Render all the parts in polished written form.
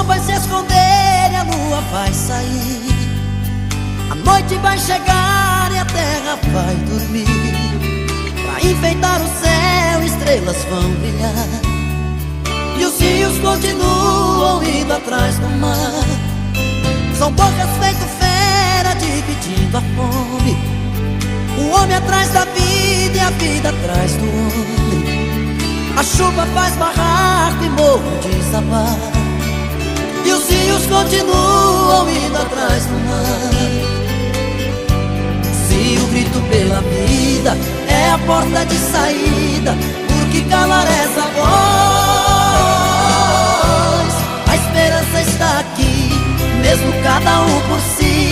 vai se esconder e a lua vai sair. A noite vai chegar e a terra vai dormir. Pra enfeitar o céu, estrelas vão brilhar. E os rios continuam indo atrás do mar. São bocas feito fera dividindo a fome. O homem atrás da vida e a vida atrás do homem. A chuva faz barraco e morro desabar. E os rios continuam indo atrás do mar. Se o grito pela vida é a porta de saída, por que calar essa voz? A esperança está aqui, mesmo cada um por si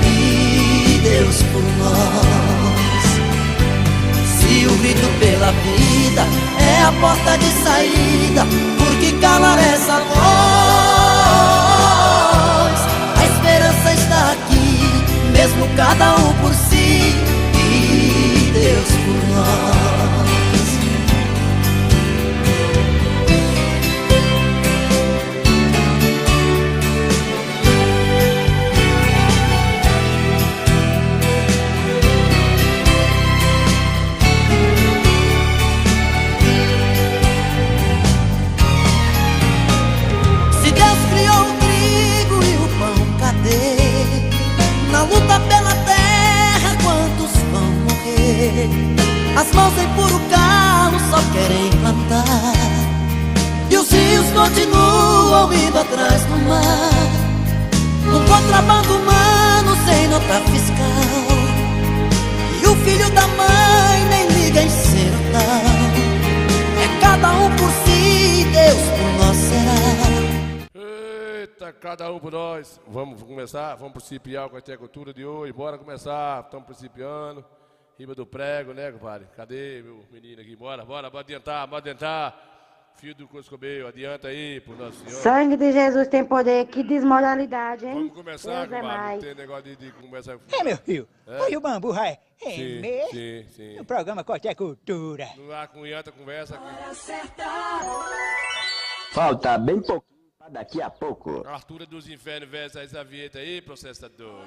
e Deus por nós. Se o grito pela vida é a porta de saída, por que calar essa voz? A esperança está aqui, mesmo cada um por si e Deus por nós. Na luta pela terra, quantos vão morrer? As mãos em puro calo só querem plantar. E os rios continuam indo atrás do mar. Um contrabando humano sem nota fiscal. E o filho da mãe nem liga em ser o tal. É cada um por si, Deus por nós será. Cada um por nós. Vamos começar, vamos principiar com a cultura de hoje. Bora começar, estamos principiando. Riba do prego, né, compadre? Cadê meu menino aqui? Bora adiantar. Filho do Coscobeio, adianta aí pro Nosso Senhor. Sangue de Jesus tem poder, que desmoralidade, hein? Vamos começar, Deus compadre. É Não tem negócio de começar. Meu filho, hoje o bambu vai Sim. O programa Corte é Cultura. Não há cunhanta, conversa aqui. Falta bem pouquinho. Daqui a pouco. Artura dos Infernos, versa essa vinheta aí, processador.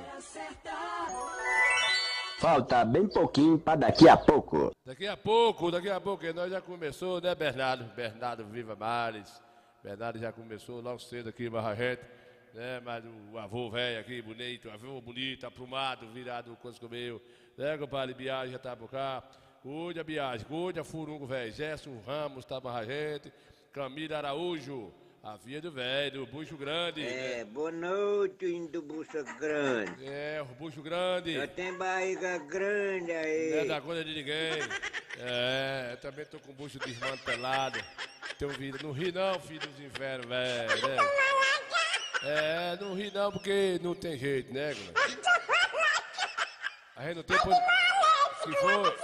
Falta bem pouquinho pra daqui a pouco. Daqui a pouco, nós já começou, né, Bernardo? Bernardo Viva Mares. Bernardo já começou logo cedo aqui, mas a gente, né, mas o avô velho aqui, bonito, aprumado, virado Coscobeio, né, compadre? Biagem já tá por cá. Cuide a Biagem, cuide a Furungo, velho. Gerson Ramos tá pra gente. Camila Araújo. A via do velho, do Bucho Grande. É, boa noite, indo Bucho Grande. É, o Bucho Grande. Eu tenho barriga grande aí. Não é da conta de ninguém. É, eu também tô com o bucho desmantelado. Tenho vida. Não ri não, filho dos infernos, velho. Né? É, não ri não, porque não tem jeito, né, galera? A gente não tem... Se for...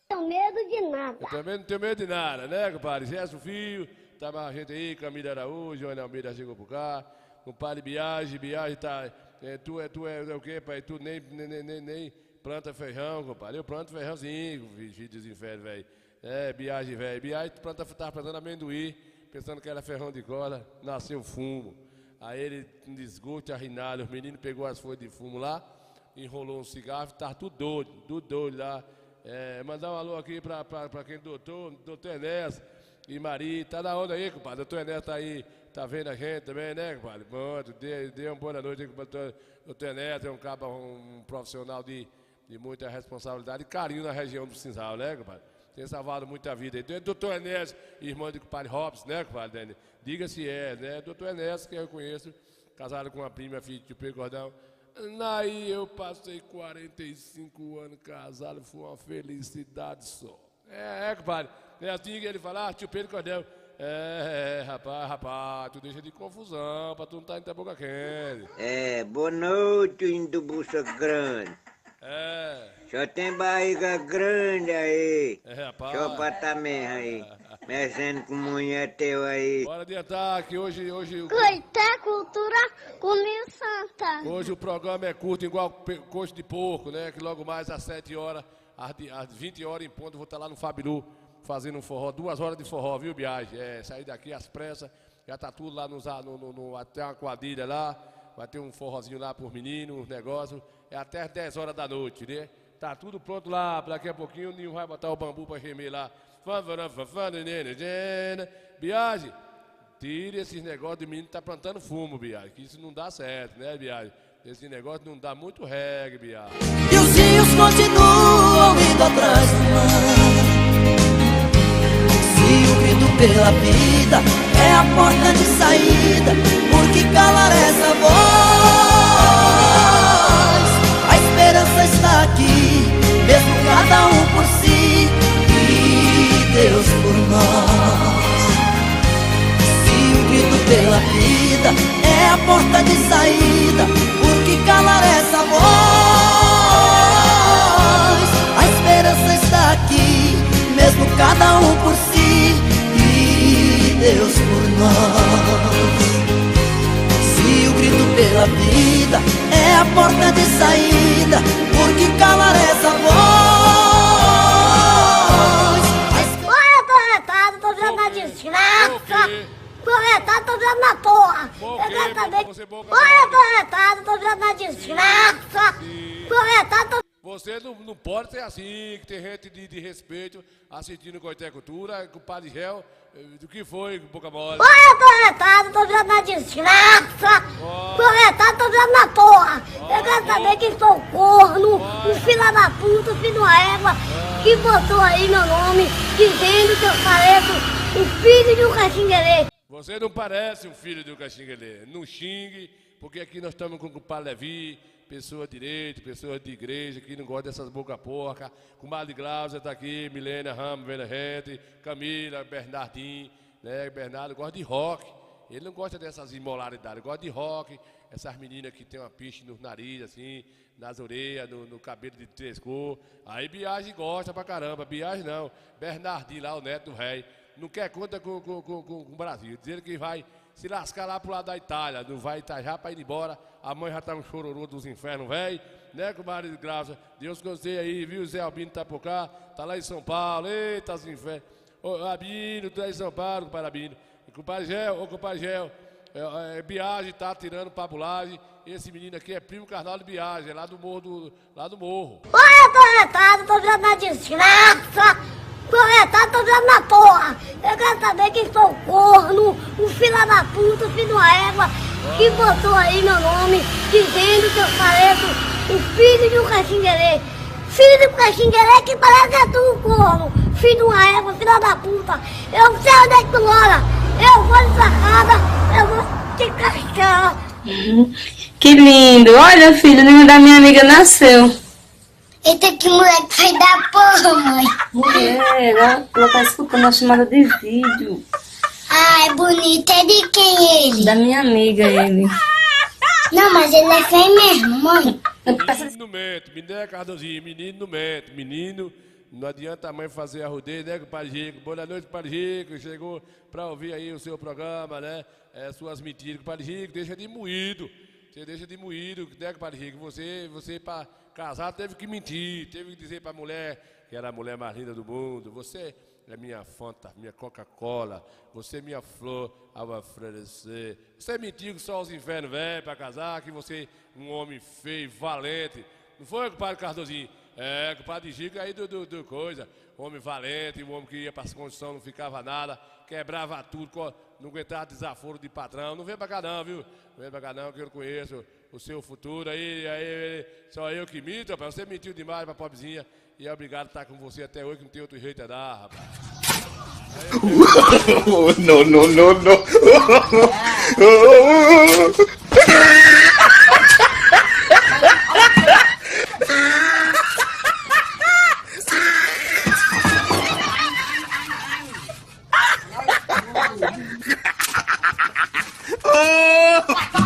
Não tenho medo de nada. Eu também não tenho medo de nada, né, compadre? Gerson Filho, tava a gente aí, Camila Araújo, Joana Almeida chegou por cá, compadre Biagem tá... Tu é o quê, pai? Tu nem planta feijão, compadre. Eu planto feijãozinho, filho dos infernos, velho. É, Biagem, velho. Biagem tava plantando amendoim, pensando que era feijão de cola, nasceu fumo. Aí ele, um desgosto, arrinado, os meninos pegou as folhas de fumo lá, enrolou um cigarro, tava tudo doido lá. É, mandar um alô aqui pra quem doutor Enéas e Maria, tá na onda aí, compadre. Doutor Enéas tá aí, tá vendo a gente também, né, compadre? Pronto, dê uma boa noite aí, compadre. Doutor Enéas é um profissional de muita responsabilidade e carinho na região do Cinzal, né, compadre? Tem salvado muita vida aí. Doutor Enéas, irmão do compadre Robson, né, compadre? Diga se é, né? Doutor Enéas, que eu conheço, casado com uma prima, filha de Tio Gordão. Aí eu passei 45 anos casado, foi uma felicidade só. Compadre. É assim que ele fala, tio Pedro Cordel. Rapaz, tu deixa de confusão, pra tu não tá indo até boca quente. Boa noite, indo Bucho Grande. Só tem barriga grande aí. Rapaz. Só pra tá mesmo aí. Mexendo com mulher teu aí. Bora adiantar que hoje... Coité Cultura comigo Santa. Hoje o programa é curto, igual coxo de porco, né? Que logo mais às 7 horas, às 20 horas em ponto, eu vou estar lá no Fabiru fazendo um forró, 2 horas de forró, viu, Biagem? Sair daqui às pressas, já tá tudo lá até uma quadrilha lá, vai ter um forrozinho lá por menino, uns negócios, até às 10 horas da noite, né? Tá tudo pronto lá, daqui a pouquinho o Ninho vai botar o bambu pra gemer lá. Biagem, tire esses negócios de menino que tá plantando fumo, Biagem, que isso não dá certo, né, Biagem? Esse negócio não dá muito reggae, Biagem. E os rios continuam indo atrás do mar. Se o grito pela vida é a porta de saída, por que calar essa voz? A esperança está aqui, mesmo cada um por si e Deus por nós. Se o grito pela vida é a porta de saída, por que calar essa voz? A esperança está aqui, mesmo cada um por si e Deus por nós. Se o grito pela vida é a porta de saída, por que calar essa voz? Olha, tô retado, tô vendo na desgraça. Tô retado, tô vendo na porra. Eu quero saber. Olha, tô retado, tô vendo na desgraça. Tô retado, tô... Você não pode ser assim, que tem gente de respeito assistindo Coité Cultura, com o Padre Gel, do que foi, Boca Mole? Olha, tô retado, tô vendo na desgraça. Tô retado, tô vendo na porra. Eu quero saber quem sou o corno, o filho da puta, o filho de uma égua, que botou aí meu nome, dizendo que eu pareço o filho de um caxinguelê. Você não parece um filho de um caxinguelê. Não xingue, porque aqui nós estamos com o Padre Levi, pessoa de direito, pessoa de igreja, que não gosta dessas boca porca. Com o Madre Glaucia tá aqui, Milena Ramos, vendo a gente, Camila, Bernardinho, né? Bernardo gosta de rock. Ele não gosta dessas imoralidades, gosta de rock. Essas meninas que tem uma piche no nariz, assim, nas orelhas, no cabelo de 3 cores. Aí Biagem gosta pra caramba. Biagem não. Bernardinho lá, o neto do rei, não quer conta com o Brasil. Dizendo que vai se lascar lá pro lado da Itália, não vai já para ir embora. A mãe já tá um chororô dos infernos, velho. Né, comadre de graça? Deus que eu sei aí, viu? Zé Albino tá por cá, tá lá em São Paulo. Eita, os infernos. Ô, Albino, tu é em São Paulo, compadre Albino. Compadre Gel, Biagem tá tirando pabulagem. Esse menino aqui é primo carnal de Biagem, é lá do morro. Olha, tô retado, tô vendo na desgraça. Tô retado, tô vendo na porra. Eu quero saber quem sou o corno, o filho da puta, o filho de uma égua, que botou aí meu nome, dizendo que eu pareço o filho de um caxinguelê. Filho de um caxinguelê que parece é tu, corno. Filho de uma égua, filho da puta. Eu sei onde é que tu mora. Eu vou de sua casa, eu vou te cascar. Que lindo. Olha, filho, o neném da minha amiga nasceu. Eita, que moleque vai dar porra, mãe. Mulher, ela tá escutando a chamada de vídeo. Ai, bonito. É de quem ele? Da minha amiga, ele. Não, mas ele é feio mesmo, mãe. Menino não mente, menino Cardozinho, menino não mente. Menino, não adianta a mãe fazer a rodeio, né, compadre Rico? Boa noite, compadre Rico. Chegou pra ouvir aí o seu programa, né? Suas mentiras, compadre Rico, deixa de moído. Você deixa de moído, né, compadre Rico? Você pra casar teve que mentir, teve que dizer pra mulher que era a mulher mais linda do mundo. Você é minha Fanta, minha Coca-Cola, você é minha flor ao florescer. Você mentiu que só os infernos vêm pra casar, que você é um homem feio, valente. Não foi, compadre Cardozinho? Compadre Chico aí do coisa. Homem valente, um homem que ia pras condições, não ficava nada, quebrava tudo, não aguentava desaforo de patrão. Não vem pra cá não, viu? Não vem pra cá não, que eu não conheço o seu futuro aí só eu que minto, rapaz. Você mentiu demais pra pobrezinha e é obrigado a estar com você até hoje, que não tem outro jeito a dar, rapaz. No.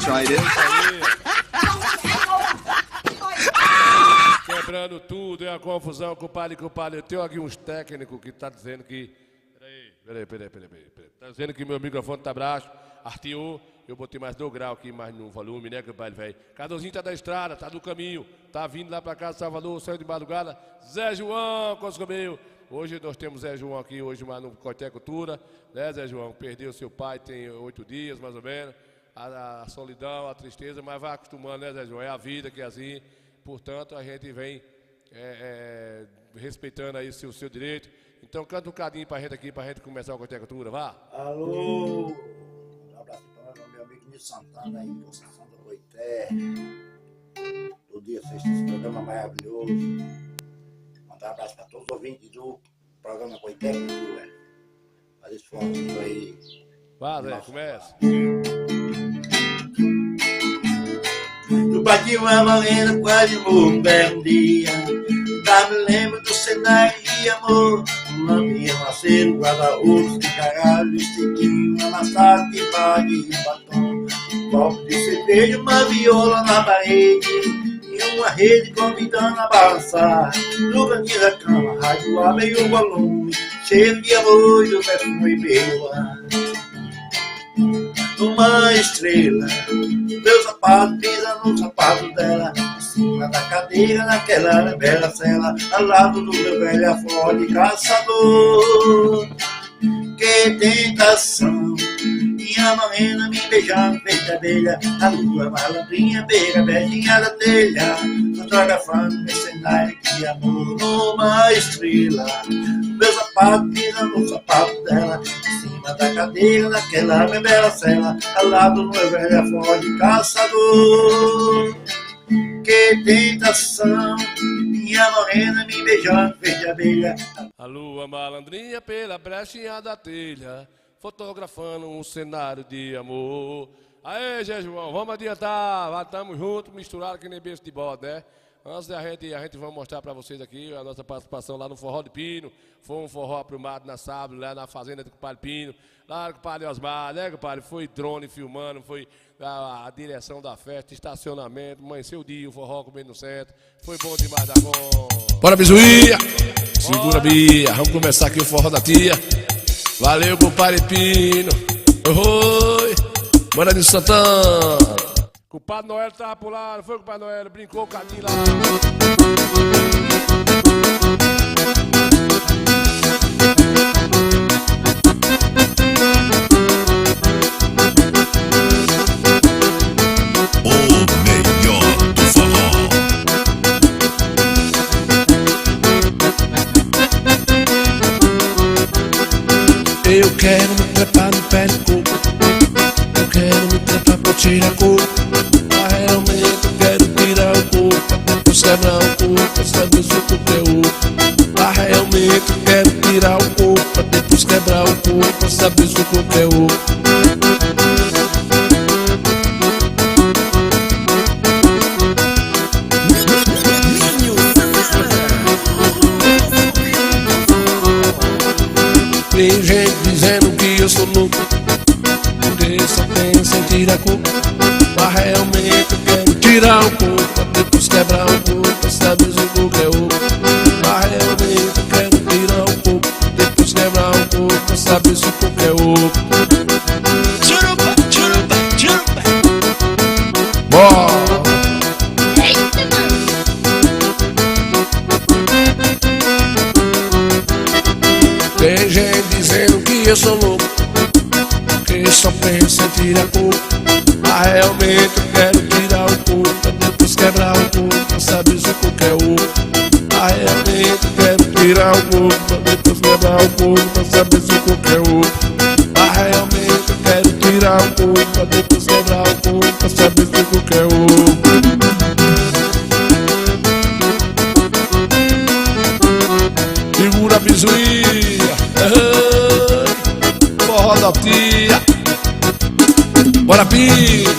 Tried it. Quebrando tudo, é uma confusão, compadre. Eu tenho aqui uns técnicos que tá dizendo que... Peraí. Tá dizendo que meu microfone tá baixo, arteou. Eu botei mais 2 graus aqui, mais no volume, né, compadre, velho? Cardozinho tá da estrada, tá do caminho, tá vindo lá pra casa, Salvador, saiu de madrugada. Zé João, Coscomeio, Hoje nós temos Zé João aqui, hoje no Coité Cultura, né, Zé João? Perdeu seu pai tem 8 dias, mais ou menos. A solidão, a tristeza, mas vai acostumando, né, Zé João? É a vida que é assim. Portanto, a gente vem respeitando aí o seu direito. Então, canta um cadinho pra gente aqui, pra gente começar o Coité Cultura, vá. Alô! Um abraço para o meu amigo Nilson Santana aí, Conceição do Coité. Todo dia assiste esse programa maravilhoso. Mandar um abraço para todos os ouvintes do programa Coité Cultura. Faz esse forrozinho aí. Vá, Zé, começa. Tu bati uma valenda quase um belo dia. Me lembro do cenário de amor. Uma minha maceiro, guarda-roupa de caralho, vestidinho, amassado de bague e batom. Um copo de cerveja, uma viola na parede e uma rede convidando a balançar. No cantinho da cama, rádio ar meio volume, cheio de amor e o perfume meu ar. Uma estrela, meu sapato pisa no sapato dela, em cima da cadeira naquela bela cela, ao lado do meu velho afore caçador. Que tentação, minha morena me beijando feita abelha, a lua malandrinha beira beijinha da telha, fotografando nesse cenário de amor. Uma estrela, meu sapato pisa no sapato dela, da cadeira naquela minha bela cela, ao lado do meu velho afore caçador. Que tentação, minha morena me beijando feita abelha. A lua malandrinha pela brechinha da telha, fotografando um cenário de amor. Aê, Zé João, vamos adiantar, estamos juntos, misturados que nem beijo de bode, né? Antes da gente vai mostrar para vocês aqui a nossa participação lá no Forró de Pino. Foi um forró aprumado na sábado, lá na fazenda do compadre Pino. Lá no compadre Osmar, né, compadre? Foi drone filmando, foi a direção da festa, estacionamento, amanheceu o dia, o forró comendo no centro. Foi bom demais da conta. Bora, Bizuía! Segura, Bia. Vamos começar aqui o forró da tia. Valeu, compadre Pino. Oi! Bora de Santana. Compadre Noel tava por lá, não foi, compadre Noel? Brincou o cadinho lá. O melhor do forró. Eu quero me trepar no pé de coco. Eu quero me trepar pra tirar coco. Realmente eu quero tirar o corpo, depois quebrar o corpo, pra saber se o corpo é oco. Realmente eu quero tirar o corpo, depois quebrar o corpo, pra saber se o corpo é oco. Tem gente dizendo que eu sou louco, porque só pensa em tirar corpo. Mas realmente eu quero tirar o corpo, depois quebrar o corpo, pra saber se o corpo é oco. Mas realmente eu quero tirar o corpo, depois quebrar o corpo, pra saber se o corpo é oco. Tchurupa, tchurupa, tchurupa. Bora! Tem gente dizendo que eu sou louco, porque só pensa em tirar corpo. Mas realmente eu quero tirar o corpo, depois quebrar o corpo, pra saber se o corpo é oco. Mas realmente eu quero tirar o corpo, depois quebrar o corpo, pra saber se o corpo é oco. Mas realmente eu quero tirar o corpo, depois quebrar o corpo, pra saber se o corpo é oco. Segura a bizuía, forró da tia. Bora, Pino!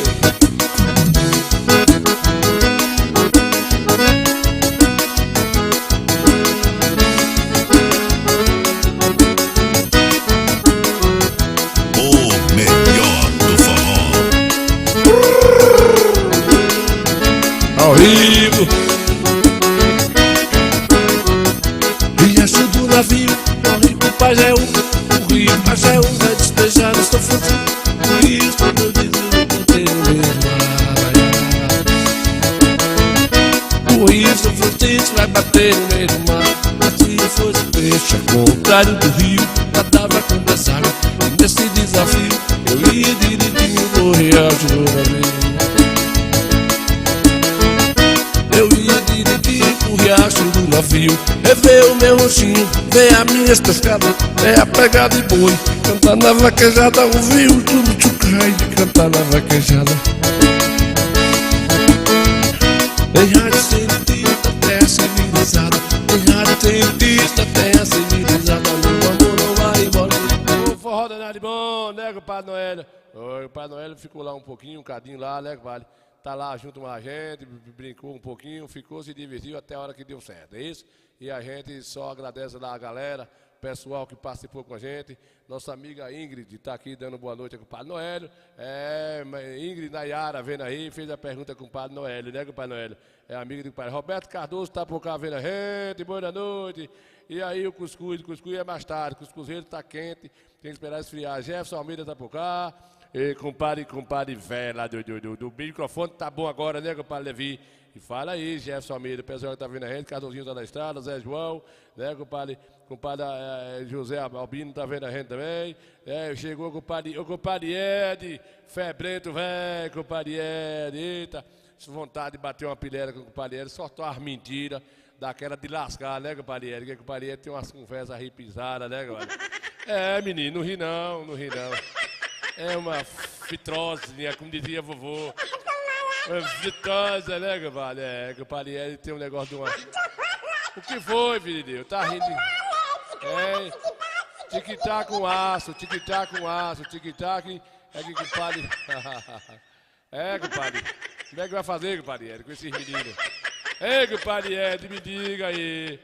O melhor do forró. Ao vivo! Riacho do navio, o rico paz é um. O rico paz é um, vai despejar no sofrimento. Por isso eu digo que eu tenho medo. Por isso o frutício vai bater no meio do mar. Mas se eu fosse peixe, emissário do rio, nadava com deságua. Nesse desafio eu ia direitinho no riacho do navio. Eu ia direitinho no riacho do navio. Rever o meu rostinho, ver as minhas pescadas, ver a pegada de boi. Cantar na vaquejada, ouvir o tchucai de cantar na vaquejada. Em rádio cientista, terra civilizada. Em rádio cientista, terra civilizada. Meu amor não vai embora. O forró danado de bom, né, compadre Noélio? O compadre Noélio ficou lá um cadinho lá, né, compadre? Tá lá junto com a gente, brincou um pouquinho, ficou, se divertiu até a hora que deu certo, é isso? E a gente só agradece lá a galera, pessoal que participou com a gente. Nossa amiga Ingrid está aqui dando boa noite com o Padre Noélio. Ingrid Nayara vendo aí, fez a pergunta com o Padre Noélio, né, com o Padre Noélio? É amiga do Padre Roberto Cardoso, está por cá vendo a gente, boa noite. E aí o cuscuz é mais tarde, o cuscuzeiro está quente, tem que esperar esfriar. Jefferson Almeida está por cá. E compadre velho lá do microfone tá bom agora, né, compadre Levi? E fala aí, Jefferson Almeida, o pessoal que tá vendo a gente, Cardozinho tá na estrada, Zé João, né, compadre José Albino tá vendo a gente também. Chegou o compadre Ed, febrento, velho, compadre Ed, eita, vontade de bater uma pilheira com o compadre Ed, sortou as mentiras, daquela de lascar, né, compadre Ed? Porque o compadre Ed tem umas conversas arrepisadas, né, compadre? Menino, não ri não. É uma fitrose, como dizia a vovô. Fitrose, né, compadre? Compadre, ele tem um negócio de uma... O que foi, filho de Deus? Tá rindo? Tic-tac com aço, tic-tac com aço, tic-tac... É que compadre... compadre. Como é que vai fazer, compadre, com esses meninos? Compadre, me diga aí.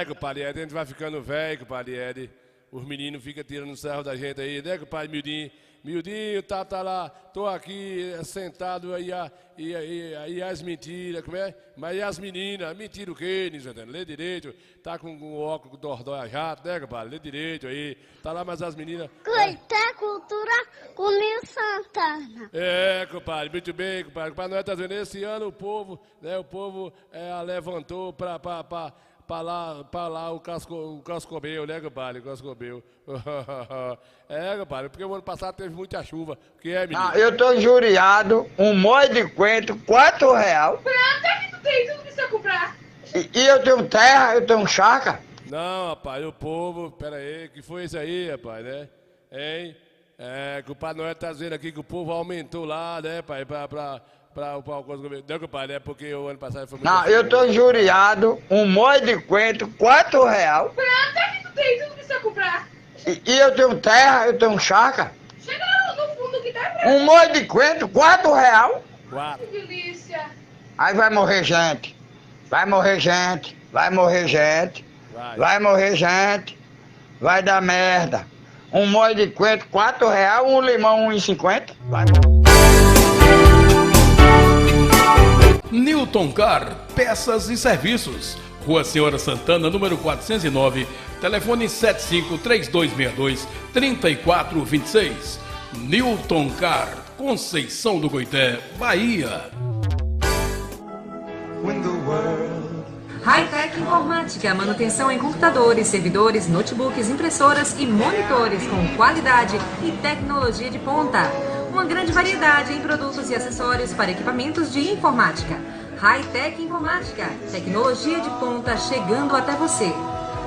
Compadre, a gente vai ficando velho, compadre. Os meninos ficam tirando sarro da gente aí, né, compadre Mildinho? Mildinho tá lá, tô aqui sentado aí, e as mentiras, como é? Mas e as meninas? Mentira o quê, Nizantano? Lê direito, tá com o óculos dordói a jato, né, compadre? Lê direito aí, tá lá, mas as meninas... Coité Cultura com Nil Santana. Compadre, muito bem, compadre. Compadre Noel tá dizendo, esse ano o povo levantou pra lá o Cascobel, né, compadre? O Cascobel. Compadre, porque o ano passado teve muita chuva. O que é, menino? Eu tô injuriado, um molho de coentro, R$4. Até que tu tem tudo que você comprar. E eu tenho terra, eu tenho chácara. Não, rapaz, o povo, pera aí, que foi isso aí, rapaz, né? Hein? Que o Padre Noel tá dizendo aqui que o povo aumentou lá, né, pai, pra o Cascobel. Não, compadre, é porque o ano passado foi muito... Não, eu tô injuriado, um molho de coentro, R$4. Até que tu tem tudo que você comprar. E eu tenho terra, eu tenho chácara. Chega no fundo que tá... Um molho de coentro, R$4. Que delícia. Aí vai morrer gente. Vai morrer gente. Vai morrer gente. Vai morrer gente. Vai dar merda. Um molho de coentro, R$4. Um limão, R$1,50. Vai morrer. Newton Car, peças e serviços. Rua Senhora Santana, número 409, telefone 75-3262-3426. Newton Car, Conceição do Goité, Bahia. Hi-Tech Informática, manutenção em computadores, servidores, notebooks, impressoras e monitores com qualidade e tecnologia de ponta. Uma grande variedade em produtos e acessórios para equipamentos de informática. Hi-Tech Informática, tecnologia de ponta chegando até você.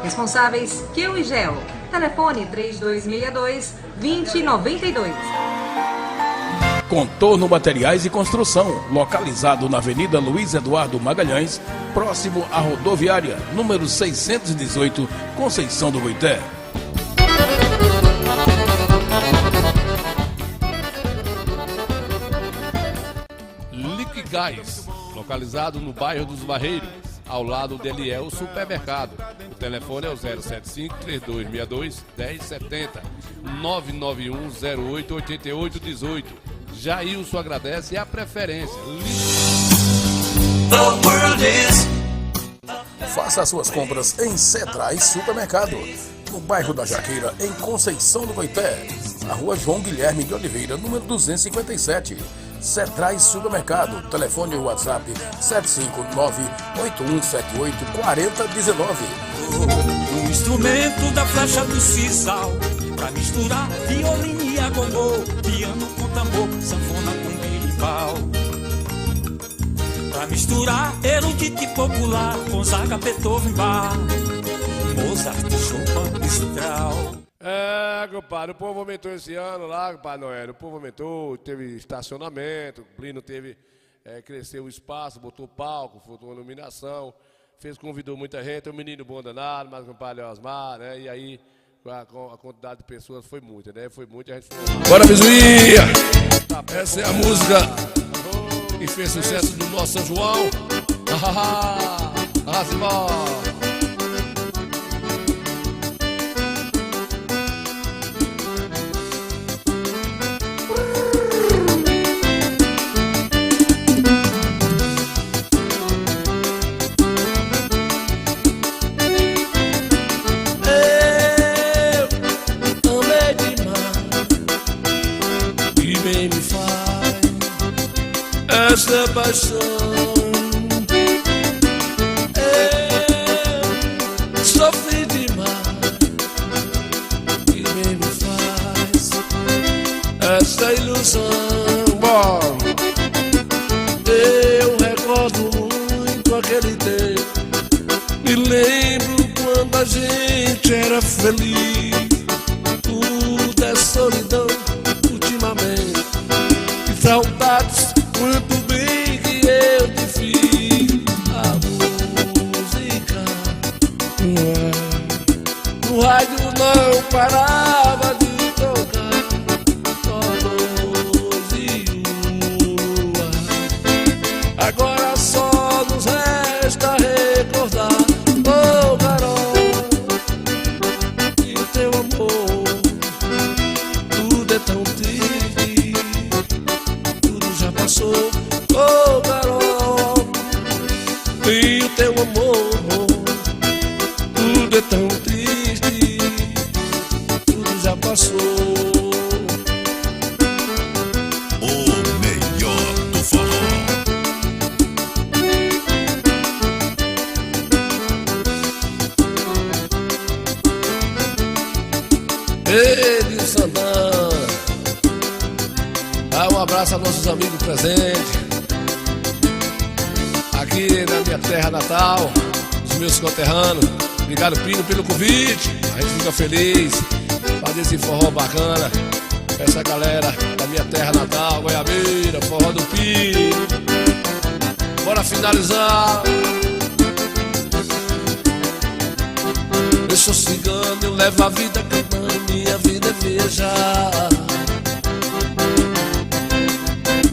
Responsáveis, Keu e Gel. Telefone 3262-2092. Contorno Materiais e Construção, localizado na Avenida Luiz Eduardo Magalhães, próximo à rodoviária, número 618, Conceição do Goité. Liquigás, localizado no bairro dos Barreiros, ao lado dele é o supermercado. O telefone é o 075-3262-1070, 991-08-8818. Jailson agradece a preferência. Faça suas compras em Cetrais Supermercado, no bairro da Jaqueira, em Conceição do Goité, na rua João Guilherme de Oliveira, número 257. Cetrais Supermercado, telefone e WhatsApp 759-8178-4019. O instrumento da flecha do sisal, pra misturar violino e agogô, piano com tambor, sanfona com birimbau. Pra misturar erudito e popular, Gonzaga, Beethoven, Bach, Mozart, Chopin, Strauss. Compadre, o povo aumentou esse ano lá, compadre Noel. O povo aumentou, teve estacionamento, o Plínio teve, cresceu o espaço, botou palco, botou iluminação, convidou muita gente, um menino bom danado, mas o compadre Osmar, né? E aí a quantidade de pessoas foi muita, né? Foi muita, a gente foi... Bora, Bizuinha! Essa é a música que fez sucesso do nosso São João. Simbora! Essa paixão, eu sofri demais e bem me faz essa ilusão. Bom, eu recordo muito aquele tempo, me lembro quando a gente era feliz. Tudo é solidão ultimamente e saudades. Muito bem que eu te fiz a música. No rádio não parava de tocar, só 12 horas. Agora só nos resta recordar, oh Carol, e o teu amor. Tudo é tão triste, já passou, oh Carol, e o teu amor, tudo é tão triste, tudo já passou. O melhor do forró. Ele Santana, dá um abraço a nossos amigos presentes aqui na minha terra natal, os meus conterrâneos. Obrigado, Pino, pelo convite. A gente fica feliz fazer esse forró bacana com essa galera da minha terra natal, Goiabeira, forró do Pino. Bora finalizar. Eu sou cigano, eu levo a vida cantando, minha vida é viajar.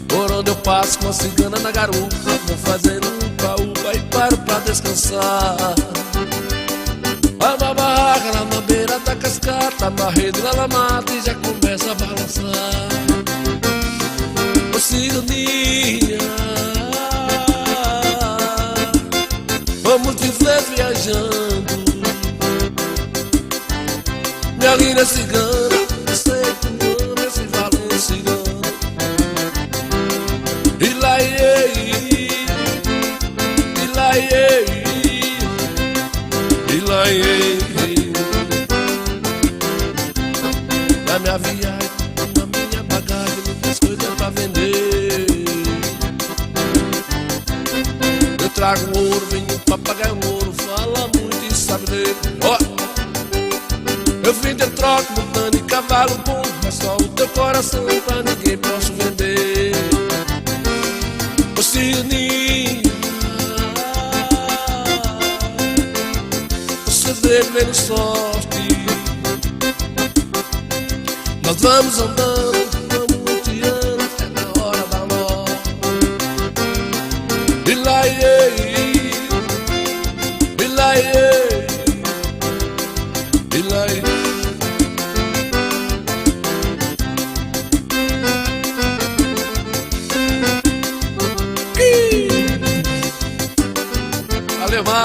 Por onde eu passo com a cigana na garupa, vou fazendo um upa-upa e paro pra descansar. Há uma barraca lá na beira da cascata, barredo lá na mata e já começa a balançar. Ô ciganinha, vamos te ver viajando. Minha linda cigana, eu sei que tu ama esse valor cigano. Na minha viagem, na minha bagagem, muitas coisas pra vender. Eu trago ouro, venho pra pagar ouro, fala muito e sabe ler. Ó, eu vim de troco, montando em cavalo bom, mas só o teu coração pra ninguém posso vender. Ô Sininha, você veio menos sorte. Nós vamos andando, vamos tirando até na hora da morte. E lá, e lá, e lá, valeu, vai.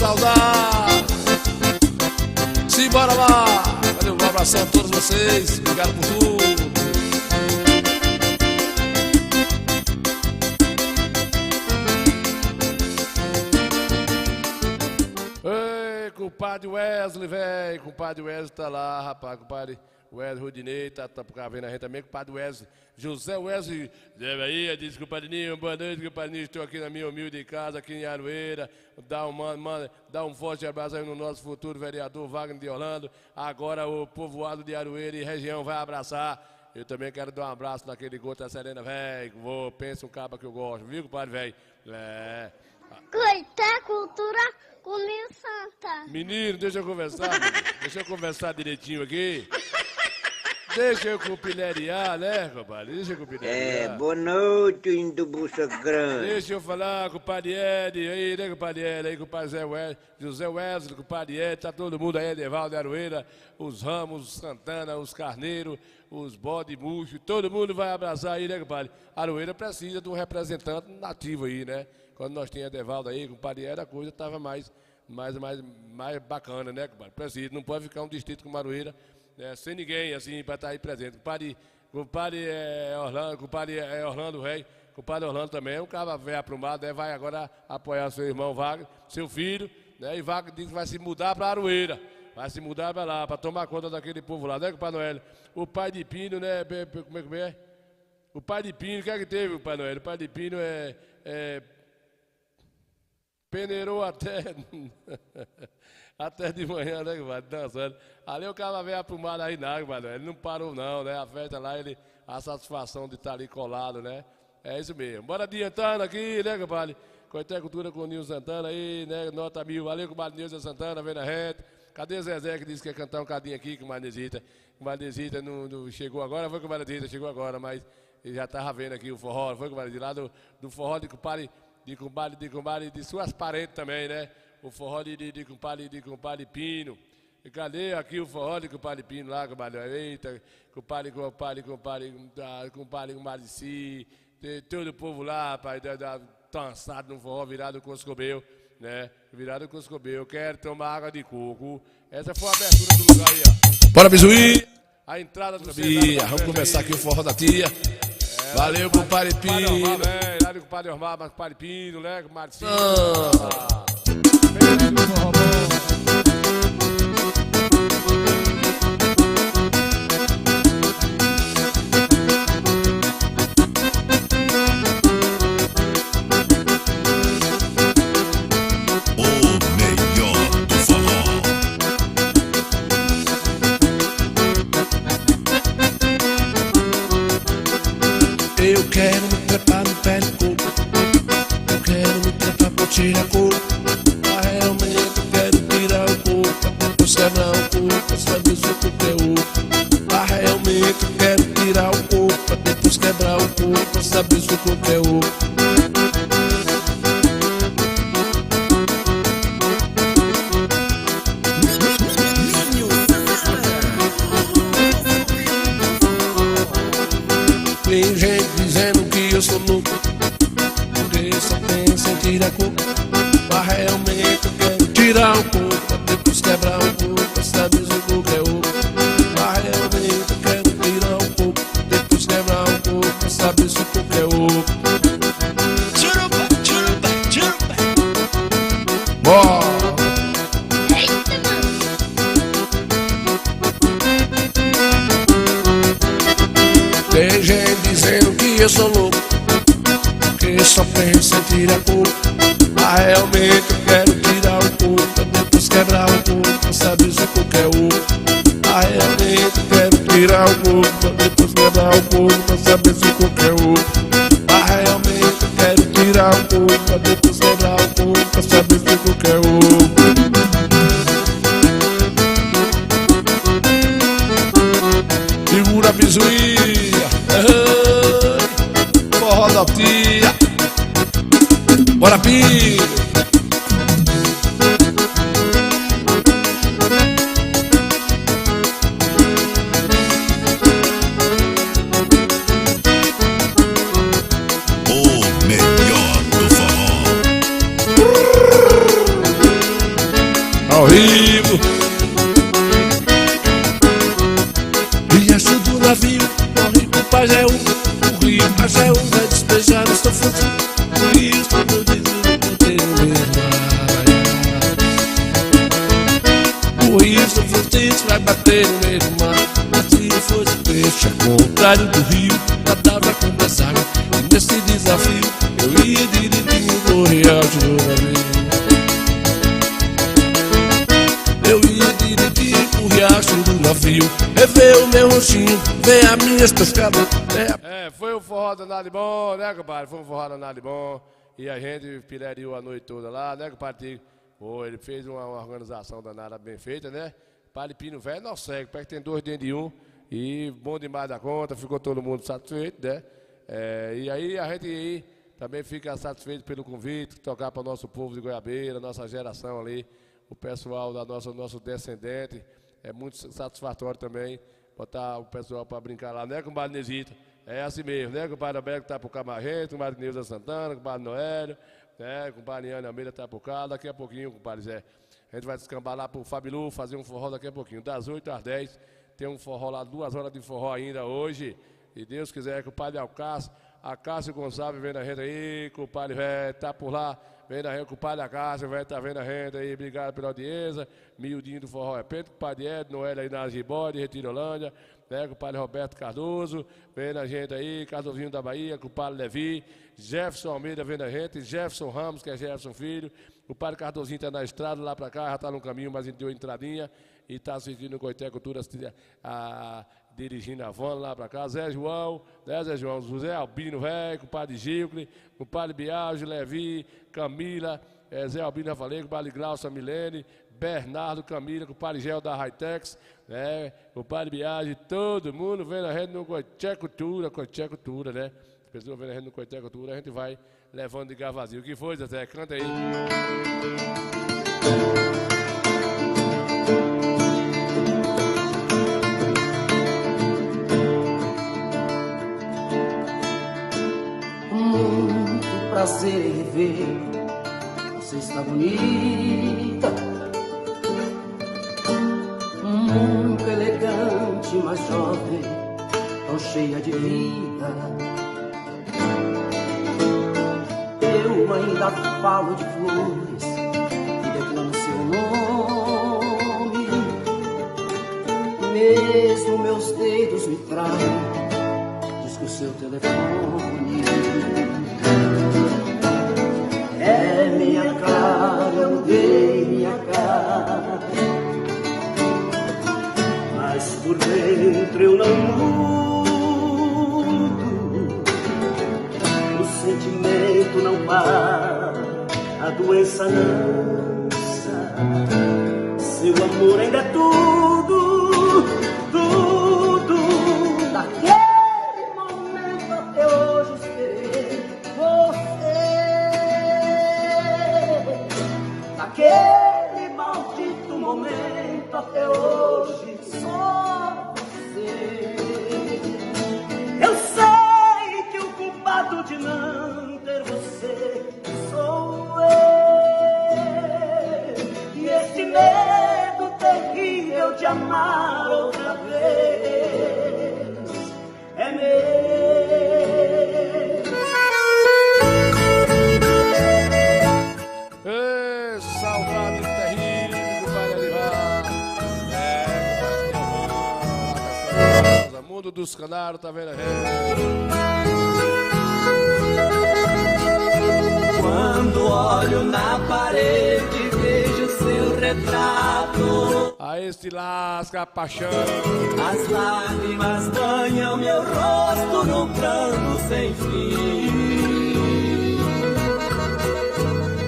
saudade. Simbora lá. Valeu, um abração a todos vocês. Obrigado por tudo. Ei, compadre Wesley, velho. Compadre Wesley tá lá, rapaz. Compadre Wesley Rudinei tá vendo a gente também. Compadre Wesley, José Wesley. Zé Bahia, disse compadre Ninho. Boa noite, compadre Ninho. Estou aqui na minha humilde casa, aqui em Aroeira. Dá um forte abraço aí no nosso futuro vereador Wagner de Orlando. Agora o povoado de Aroeira e região vai abraçar. Eu também quero dar um abraço naquele Gota Serena, velho. Pensa um caba que eu gosto, viu, compadre, velho? Coité Cultura com Nil Santa. Menino, deixa eu conversar, menino. Deixa eu conversar direitinho aqui. Deixa eu cupileriar, né, compadre? Deixa eu cupileriar. Boa noite, indo Bucha Grande. Deixa eu falar com o compadre Ed, aí, né, compadre Ed, aí, compadre José Wesley, compadre Ed, tá todo mundo aí, Edevaldo, Aroeira, os Ramos, os Santana, os Carneiro, os Bode Murcho, todo mundo vai abraçar aí, né, compadre? Aroeira precisa de um representante nativo aí, né? Quando nós tínhamos Edevaldo aí, compadre Ed, a coisa tava mais bacana, né, compadre? Precisa, não pode ficar um distrito como Aroeira, sem ninguém, assim, para estar aí presente. Compadre Orlando Rei, compadre Orlando também, um cara velho aprumado, né, vai agora apoiar seu irmão Wagner, seu filho, né, e Wagner diz que vai se mudar para Aroeira, vai se mudar para lá, para tomar conta daquele povo lá, né, compadre Noel? O pai de Pino, né, como é que é? O pai de Pino, o que é que teve, compadre Noel? O pai de Pino peneirou até de manhã, né, compadre, dançando. Ali o cara veio aprumado aí, não, compadre, ele não parou não, né, a festa lá, a satisfação de estar ali colado, né, é isso mesmo. Bora adiantando aqui, né, compadre, Coité Cultura com o Nilson Santana aí, né, nota 1000, valeu, compadre Nilson Santana, vendo a gente. Cadê Zezé que disse que ia cantar um cadinho aqui com o Madesita? O Madesita não chegou agora, foi com o Madesita, chegou agora, mas ele já estava vendo aqui o forró, foi com o Madesita, lá do forró de compadre de suas parentes também, né? O forró de compadre Pino. E cadê aqui o forró de compadre Pino lá, compadre? Eita, compadre Marici, todo o povo lá, rapaz, dançado no forró, virado com os cobel, né? Virado com os cobel. Eu quero tomar água de coco. Essa foi a abertura do lugar aí, ó. Bora, Bisuí! A entrada do Tia. Vamos começar aqui o forró da tia. Valeu, compadre Pino. Lá do compadre Ormar, compadre Pino, né? Com Marcinho. Eu quero me trepar no pé de coco, eu quero me trepar pra tirar coco, mas realmente eu quero tirar o coco, pra depois quebrar o coco, pra saber se o coco é oco. Mas realmente eu quero tirar o coco, pra depois quebrar o coco, pra saber se o coco é oco. Tem gente dizendo que eu sou louco, porque só penso em tirar coco. Mas realmente eu quero tirar o coco, pra depois quebrar o coco, pra saber se o coco é oco. Mas realmente eu quero tirar o coco, depois quebrar o coco, pra saber se o coco é oco. Bora! Tem gente dizendo que eu sou louco, porque só penso em tirar coco. Mas realmente eu quero tirar o coco, pra depois quebrar o coco, pra saber se o coco é oco. Mas realmente eu quero tirar o coco, pra depois quebrar o coco, pra saber se o coco é oco. Mas realmente eu quero tirar o coco, pra depois quebrar o coco, pra saber se o coco é oco. Segura a bisuía, forró da tia. Bora, Pino! O melhor do forró. Mas é um vai despejar, estou fugindo. Por isso eu desisto por ter o mesmo ar. Por isso o frutício vai bater no meio do mar. Mas se eu fosse peixe, ao contrário do rio, nadava com mais água. E nesse desafio eu ia direitinho pro riacho do navio. Eu ia direitinho pro riacho do navio, rever o meu rostinho, ver as minhas pescadas. Foi um forró danado bom, né, compadre? Foi um forró danado bom. E a gente pilhariu a noite toda lá, né, compadre? Pô, ele fez uma organização danada bem feita, né? Padre Pino Velho, não segue, parece que tem 2 dentro de um. E bom demais da conta, ficou todo mundo satisfeito, né? E aí a gente aí também fica satisfeito pelo convite, tocar para o nosso povo de Goiabeira, nossa geração ali, o pessoal da nosso descendente. É muito satisfatório também botar o pessoal para brincar lá, né, compadre Nesita? É assim mesmo, né? Compadre Alberto tá por cá mais gente, compadre Neuza Santana, compadre Noélio, né? Compadre Ana Almeida tá por cá, daqui a pouquinho, compadre Zé. A gente vai descambar lá pro Fabilu, fazer um forró daqui a pouquinho, das 8 às 10. Tem um forró lá, 2 horas de forró ainda hoje. E Deus quiser, compadre Alcácio, Acácio Gonçalves vendo a gente aí, compadre velho, tá por lá, vendo a gente, compadre Acácio, velho, tá vendo a gente aí, obrigado pela audiência. Miudinho do Forró é Pedro, compadre Ed, Noélio aí na Gibode, Retirolândia, né, compadre Roberto Cardoso, vendo a gente aí, Cardozinho da Bahia, compadre Levi, Jefferson Almeida vendo a gente, Jefferson Ramos, que é Jefferson Filho, o padre Cardozinho está na estrada, lá para cá, já está no caminho, mas deu entradinha, e está assistindo o Coité Cultura, dirigindo a van lá para cá, Zé João, né, Zé João, José Albino, velho, compadre Gilcle, compadre Biagio, Levi, Camila, Zé Albino, já falei, compadre Glaucia Milene, Bernardo, Camila, compadre Gel da Hightex, né, compadre Biagio, todo mundo vendo a gente no Coité Cultura, né, as pessoas vendo a gente no Coité Cultura, a gente vai levando de gavazio. O que foi, Zé? Canta aí. Muito prazer em rever, você está bonita, muito elegante, mas jovem, tão cheia de vida. Eu ainda falo de flores e declamo seu nome, mesmo meus dedos me traem, diz que o seu telefone é minha cara, eu mudei minha cara, mas por dentro eu não mudo, o sentimento não para, a doença não sai, seu amor ainda é tudo, tudo. Daquele momento até hoje esperei você, daquele maldito momento até hoje só você. Eu sei que o culpado de não ter você sou eu, e este medo terrível de amar outra vez é meu. Saudade terrível, compadre Alivar. Compadre Mundo dos Canários, tá vendo a gente? Quando olho na parede, vejo seu retrato. Aí se lasca a paixão. As lágrimas banham meu rosto num pranto sem fim.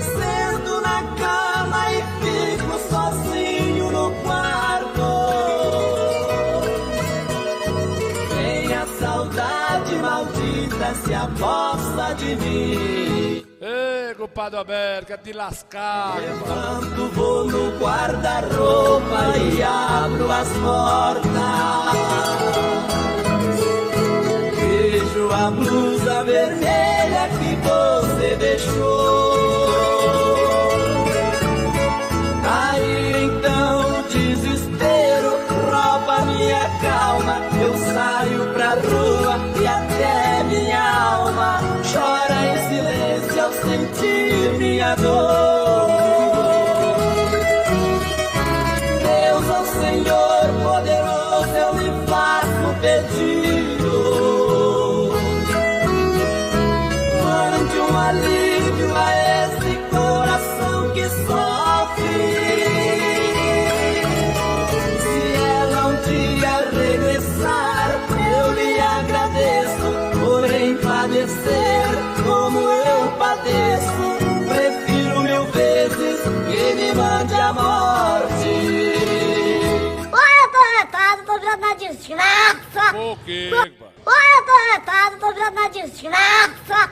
Sento na cama e fico sozinho no quarto. Vem a saudade maldita se aposta de mim. Ei, compadre Alberto, quer te lascar. Levanto, vou no guarda-roupa e abro as portas. Vejo a blusa vermelha que você deixou. Aí então o desespero rouba minha calma. Eu saio pra rua e até minha sentir minha dor. Deus, ó Senhor poderoso, eu lhe faço um pedido. Mande um alívio a esse coração que sofre. Se ela um dia regressar, eu lhe agradeço por padecer como eu padeço. Prefiro 1000 vezes que me mande a morte. Olha, tô retado, tô virando na desgraça. Por quê, Olha, tô retado, tô virando na desgraça.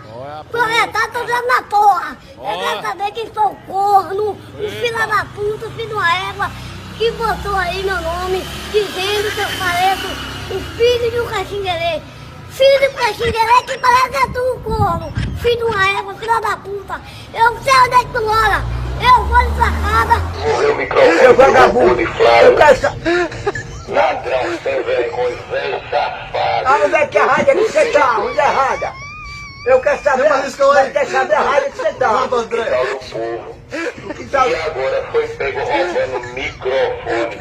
Tô retado, tô virando na porra. Eu quero saber quem foi o corno, o filho da puta, o filho de uma égua, que botou aí meu nome, dizendo que eu pareço o filho de um caxinguerê. Filho de caxinguerê que parece é tu, corno. Filho de uma égua, filho da puta. Eu sei onde é que tu mora. Eu vou de sacada. Morreu o microfone, seu vagabundo. Eu quero... Ladrão sem vergonha, velho safado. Ah, onde é que a rádio é que você tá? Onde é a rádio? Eu quero saber, eu quero saber a rádio que você tá. Quintal do povo. E agora foi pego roubando microfone.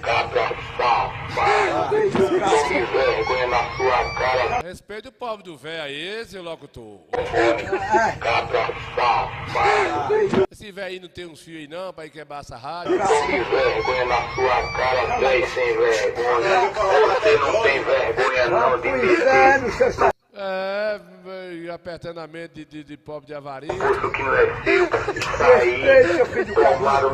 Cabra safado. Tome vergonha na sua cara. Respeita o povo do velho aí, seu locutor. Cabra safado. Esse velho aí não tem uns fios aí não, pra ir quebrar essa rádio. Tome vergonha na sua cara, velho sem vergonha. Você não tem vergonha não de mentir. E apertando a mente de pobre de avaria. Isso que não é seu, isso aí. Tomaram o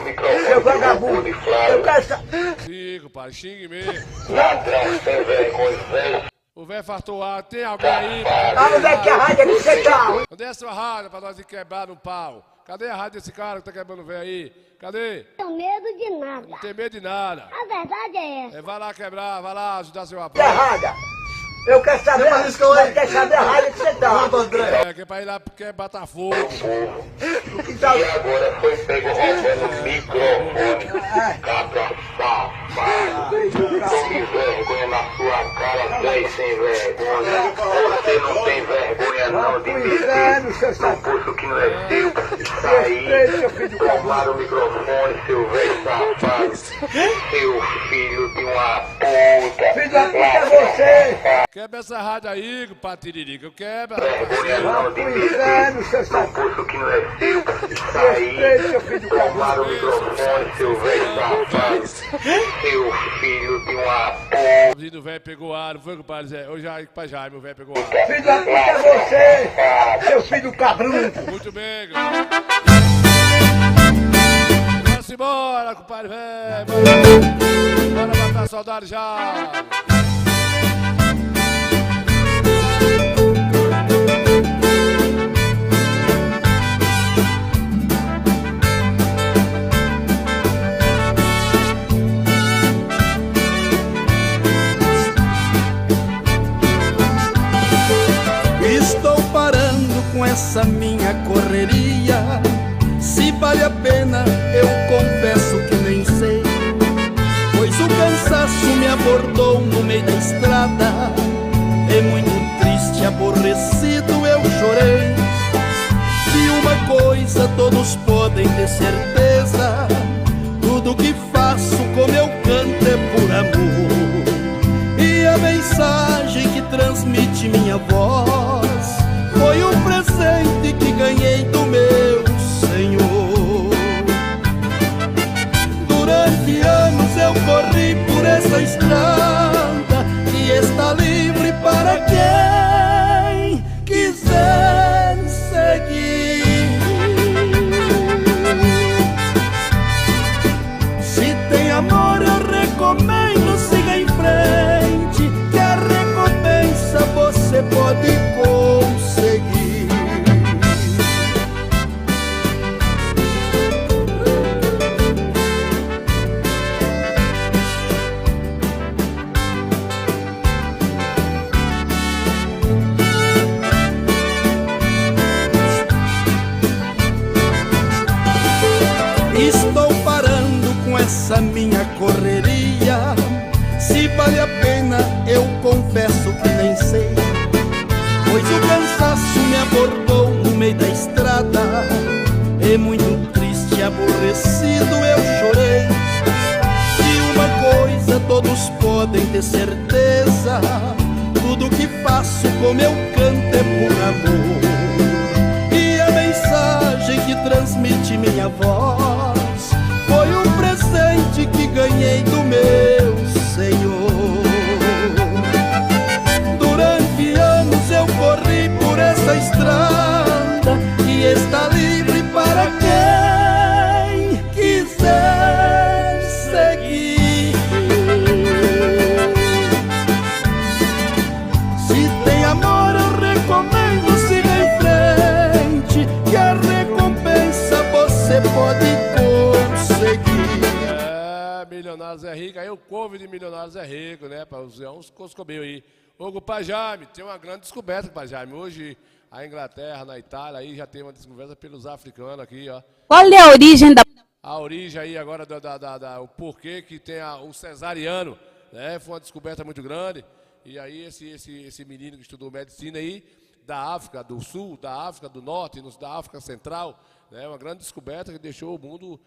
microfone, seu vagabundo. Eu quero saber. Sim, compadre, xingue mesmo. Ladrão sem vergonha, velho. O velho fartou ar, tem alguém aí? Ah, onde é que a rádio é que você tá? Onde é a sua rádio pra nós ir quebrar no pau? Cadê a rádio desse cara que tá quebrando o velho aí? Cadê? Não tenho medo de nada. Não tem medo de nada. A verdade é essa. Vai lá quebrar, vai lá ajudar seu E a rádio? Eu quero saber, eu quero saber a rádio que você tá. Que é pra ir lá porque é Botafogo. E agora foi pego roubando microfone. Cabra safado. Tome vergonha na sua cara, velho sem vergonha. Você não tem vergonha não de mentir. No posto que não é seu. Isso aí. Tomaram o microfone, seu velho safado. Seu filho de uma puta. Filho da puta é você. Quebra essa rádio aí, Patiririca, eu quebro. Vergonha não de mentir. No posto que não é seu. Isso aí. Tomaram o microfone, seu velho safado. Seu filho de uma puta. O menino velho pegou ar, não foi, compadre Zé? Hoje já, pai Jaime, o velho pegou ar. Filho da puta é você, seu filho cabrunco. Muito bem, vamos embora, compadre velho. Bora matar a saudade já. Estou parando com essa minha correria. Se vale a pena, eu confesso que nem sei. Pois o cansaço me abordou no meio da estrada. E muito triste, aborrecido eu chorei. De uma coisa todos podem ter certeza: tudo que faço, como eu canto, é por amor. E a mensagem que transmite minha voz foi um presente que ganhei do meu Senhor. Durante anos eu corri por essa estrada que está livre para quem quiser seguir. Se tem amor eu recomendo, siga em frente, que a recompensa você pode conseguir. Estou parando com essa minha correria. Se vale a pena, eu confesso que nem sei. Pois o cansaço me abordou no meio meio da estrada, e muito triste e aborrecido eu chorei. E uma coisa todos podem ter certeza, tudo que faço como eu canto é por amor. E a mensagem que transmite minha voz foi um presente que ganhei do meu Senhor. Durante anos eu corri por essa estrada que está livre para quem quiser seguir. Se tem amor eu recomendo, siga em frente, que a recompensa você pode conseguir. Milionários é rico, aí o couve de Milionários é rico, né? Para usar uns coscobeu aí. Ô, Compadre Jaime, tem uma grande descoberta, Compadre Jaime. Hoje, a Inglaterra, na Itália, aí já tem uma descoberta pelos africanos aqui, ó. Qual é a origem da... A origem aí agora, o porquê que tem o cesariano, né? Foi uma descoberta muito grande. E aí esse menino que estudou medicina aí, da África do Sul, da África do Norte, da África Central, né? Uma grande descoberta que deixou o mundo...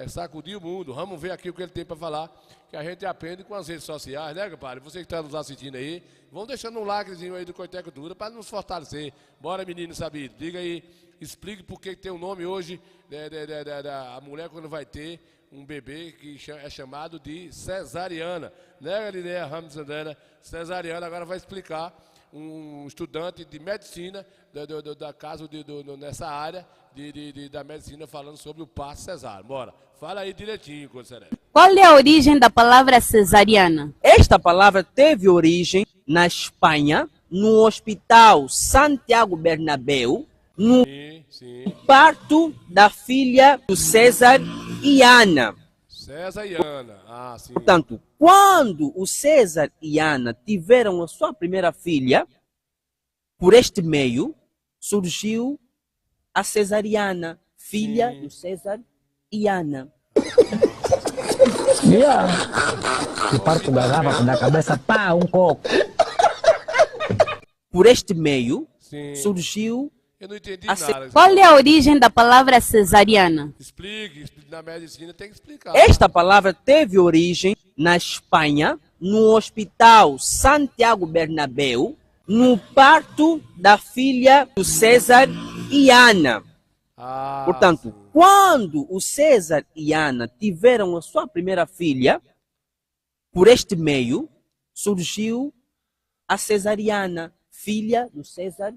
sacudir o mundo. Vamos ver aqui o que ele tem para falar, que a gente aprende com as redes sociais, né, compadre? Você que está nos assistindo aí, vão deixando um likezinho aí do Coité Cultura para nos fortalecer. Bora, menino sabido, diga aí, explique por que tem um nome hoje, a mulher quando vai ter um bebê que é chamado de cesariana, né, Galileia Ramos Santana? Cesariana, agora vai explicar um estudante de medicina da casa nessa área da medicina falando sobre o parto cesáreo. Bora, fala aí direitinho, Conselheiro. Qual é a origem da palavra cesariana? Esta palavra teve origem na Espanha, no Hospital Santiago Bernabéu, no parto da filha do César e Ana. César e Ana, sim. Portanto, quando o César e Ana tiveram a sua primeira filha, por este meio surgiu a cesariana, filha do César e Ana. Que parto da garrafa da cabeça, pá, um coco. Por este meio surgiu... Eu não entendi nada. Qual é a origem da palavra cesariana? Explique, na medicina tem que explicar. Esta palavra teve origem na Espanha, no Hospital Santiago Bernabéu, no parto da filha do César e Ana. Portanto, quando o César e Ana tiveram a sua primeira filha, por este meio surgiu a cesariana, filha do César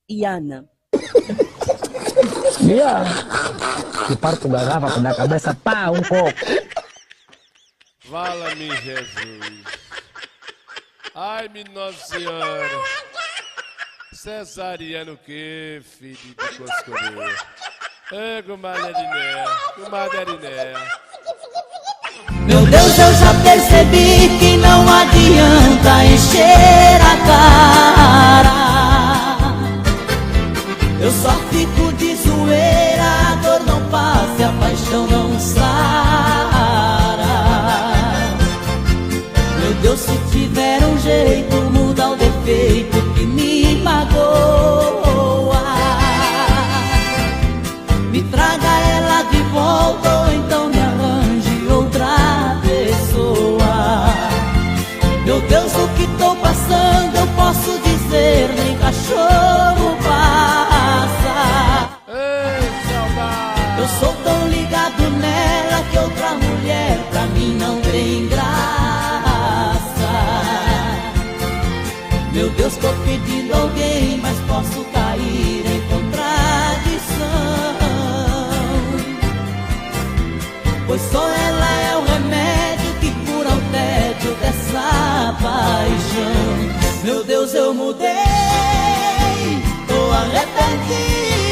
e Ana. Que parto da garrafa da cabeça, pá, um coco. Vala-me Jesus. Ai, minha Nossa Senhora. Cesariano o quê, filho de coscoveiro? Comadre Ariné. Meu Deus, eu já percebi que não adianta encher a cara. Eu só fico de zoeira, a dor não passa e a paixão não sara. Meu Deus, se tiver um jeito, muda o defeito que me magoa. Me traga ela de volta ou então me arranje outra pessoa. Meu Deus, o que tô passando eu posso dizer, nem cachorro passa. Eu sou tão ligado nela que outra mulher pra mim não tem graça. Meu Deus, tô pedindo alguém, mas posso cair em contradição, pois só ela é o remédio que cura o tédio dessa paixão. Meu Deus, eu mudei, tô arrependido.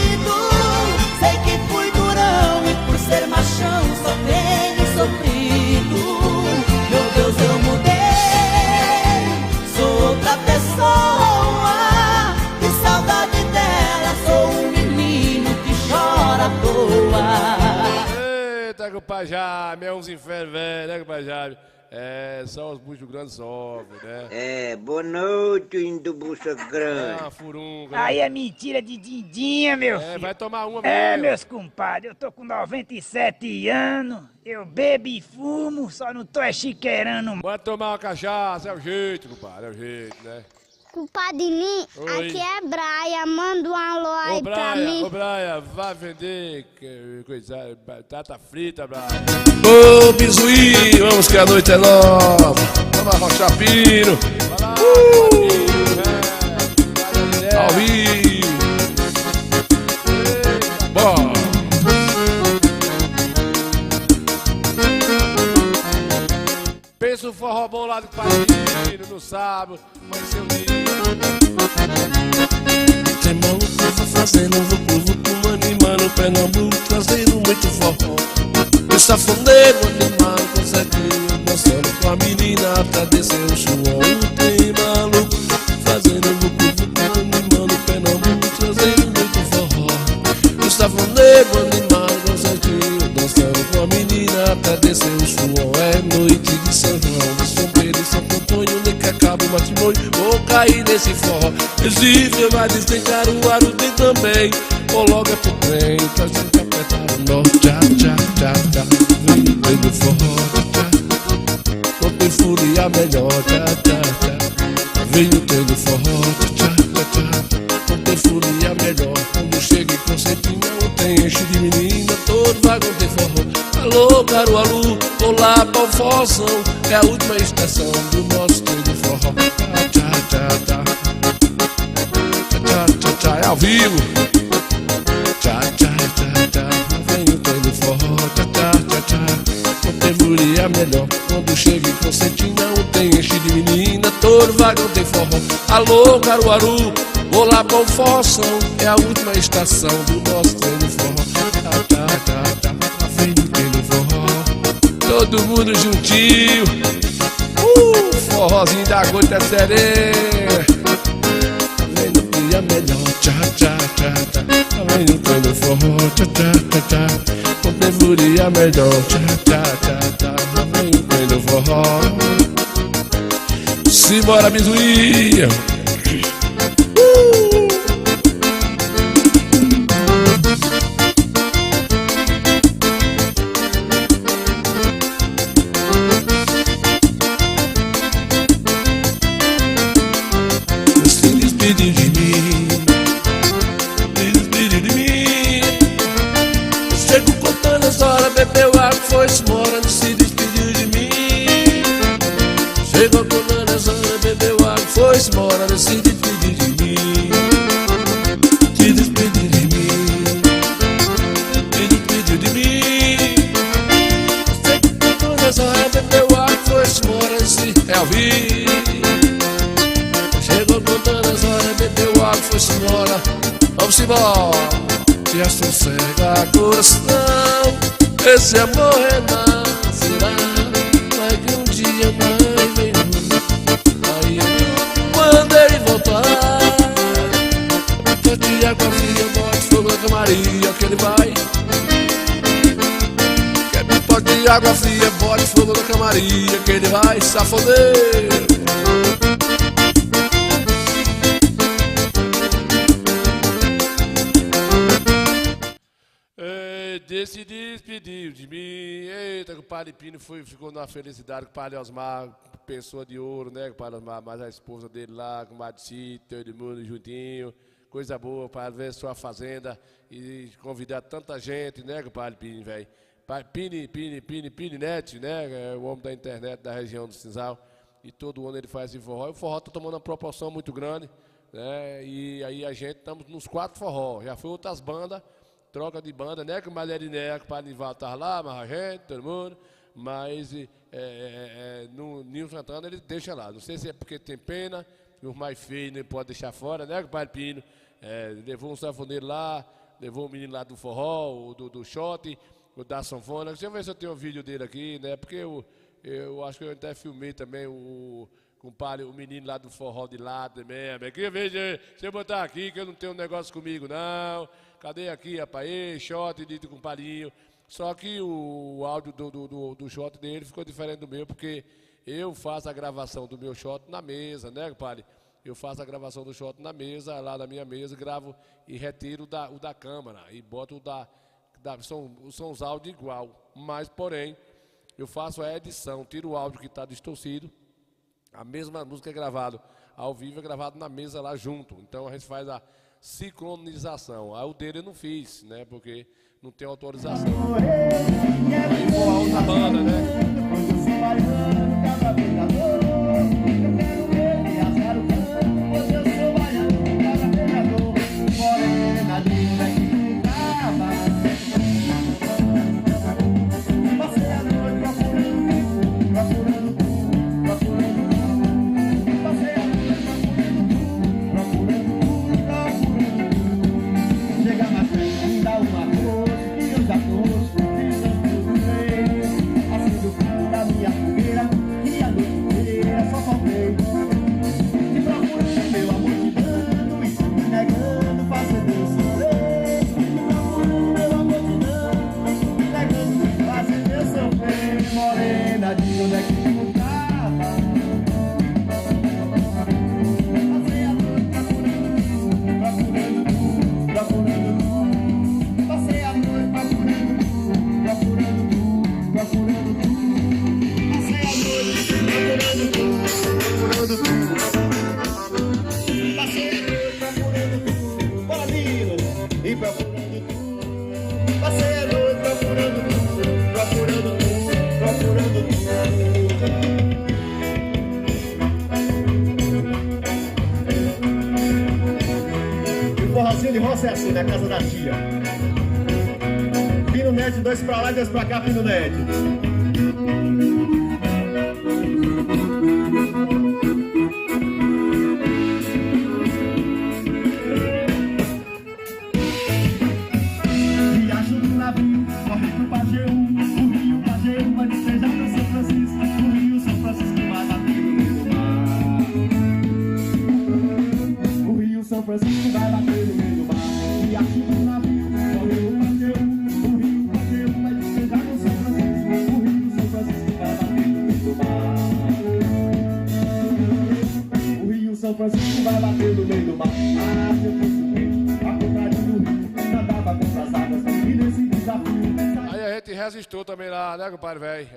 Sei que fui durão e por ser machão só tenho sofrido. Meu Deus, eu mudei, sou outra pessoa. Que saudade dela, sou um menino que chora à toa. Eita, compadre Jaime, é uns infernos velho, né, compadre Jaime? Só os buchos grandes sofrem, né? Boa noite, indo bucha grande. Furunga. Aí é mentira de dindinha, meu filho. Vai tomar uma mesmo. mesmo. Meus compadres, eu tô com 97 anos, eu bebo e fumo, só não tô chiqueirando. Vai tomar uma cachaça, é o jeito, compadre, é o jeito, né? Compadre Lim, aqui é Braia, manda um alô aí pra mim. Ô, Braia, vai vender coisa, batata frita, Braia. Ô, Bizuí, vamos que a noite é nova. Vamos arrochar pino. Ao vivo. Bom. Pensa o forró bom lá do Padrinho, no sábado, vai ser o dia. Tem maluco fazendo vucu-vucu, animando Pernambuco, trazendo muito forró. O safoneiro animado com Zequinho, dançando com a menina pra descer o suor. Tem maluco fazendo vucu-vucu, animando Pernambuco, trazendo muito forró. O safoneiro animado com Zequinho, dançando com a menina pra descer o suor. É noite de São João, de São Pedro e São Antônio, nem que acabe o matrimônio, vou cair nesse forró. Recife, mas tem Caruaru, tem também. Ou logo é pro trem, pra gente apertar o nó. Tchá, tchá, tchá, tchá. Vem no forró, tchá. Não tem fúria melhor, tchá, tchá, tchá. Vem no trem do forró, tchá, tchá, tchá. Não tem fúria melhor. Quando chega em Concertina, não tem enche de menina, todo vagão tem forró. Alô, Caruaru, vou lá pra Alforção, é a última estação do nosso trem do forró. Tchá, tchá, tchá. Tchá, tchá, tchá, é ao vivo. Tchá, tchá, tchá, tchá. Vem o trem do forró. Tchá, tchá, tchá, tchá. Não tem fúria melhor. Quando chega em Concertina, não tem enche de menina, todo vagão tem forró. Alô, Caruaru, vou lá pra Alforção, é a última estação do nosso trem do forró. Tchá, tchá, tchá, tchá. Vem o trem do forró. Todo mundo juntinho. Forrozinho da gota sereia. Melhor, tchá, tchá, tchá, tchá. Vem no trem do forró, tchá, tchá, tchá, tchá. Com tevuria melhor, tchá, tchá, tchá, tchá. Vem no trem do forró. Simbora, Bizuí. Bebeu água, foi-se embora, se despediu de mim. Chegou com a zona, bebeu água, foi-se embora, se despediu de mim. Se despediu de mim. Se despediu de mim. Chegou com a zona, bebeu água, foi-se embora, se é ao vivo. Chegou com a zona, bebeu água, foi-se embora. Vamos embora. Se assossega coração, esse amor renascerá. Vai que um dia vai vir. Aí quando ele voltar, bote água fria, bote fogo na camaria que ele vai. Bote água fria, bote fogo na camaria que ele vai, safoneiro. Se despediu de mim. Eita, que o Padre Pino ficou na felicidade com o Padre Osmar, pessoa de ouro, né? Com o Padre Osmar, mas a esposa dele lá, com o Madicito, todo mundo juntinho. Coisa boa para ver sua fazenda e convidar tanta gente, né? Com o Padre Pino, velho. Pini Net, né? É o homem da internet da região do Cinzal. E todo ano ele faz esse forró. E o forró tá tomando uma proporção muito grande, né? E aí a gente estamos nos 4 forró. Já foi outras bandas. Troca de banda, né? Que o Malheriné, que o Padre Nivaldo tá lá, mas a gente, todo mundo. Mas no Nil Santana ele deixa lá. Não sei se é porque tem pena, os mais feios não pode deixar fora, né? Que o Padre Pino levou um sanfoneiro lá, levou um menino lá do forró, do shot, o da sanfona. Deixa eu ver se eu tenho um vídeo dele aqui, né? Porque eu acho que eu até filmei também o menino lá do forró de lá também. Queria ver, se eu botar aqui, que eu não tenho um negócio comigo, não. Cadê aqui, rapaz? Ei, shot de compadrinho. Só que o áudio do shot dele ficou diferente do meu, porque eu faço a gravação do meu shot na mesa, né, compadre? Eu faço a gravação do shot na mesa, lá na minha mesa, gravo e retiro o da câmera e boto o são os áudios igual, mas porém eu faço a edição, tiro o áudio que está distorcido, a mesma música é gravada ao vivo, é gravado na mesa lá junto, então a gente faz a sincronização. Aí o dele eu não fiz, né, porque não tem autorização. Aí foi a outra banda, né? De roça é assim, na casa da tia. Pino net, dois pra lá e dois pra cá, pino net. Riacho do navio, corre pro Pajeú. O rio Pajeú vai despejar pra São Francisco. O rio São Francisco vai bater no meio do mar. O rio São Francisco vai bater no meio do mar. São Francisco vai bater no meio do mar. Ah, se eu fosse quente, a vontade do rio, nadava contra as águas e nesse desafio. Aí a gente resistou também lá, né, compadre, velho?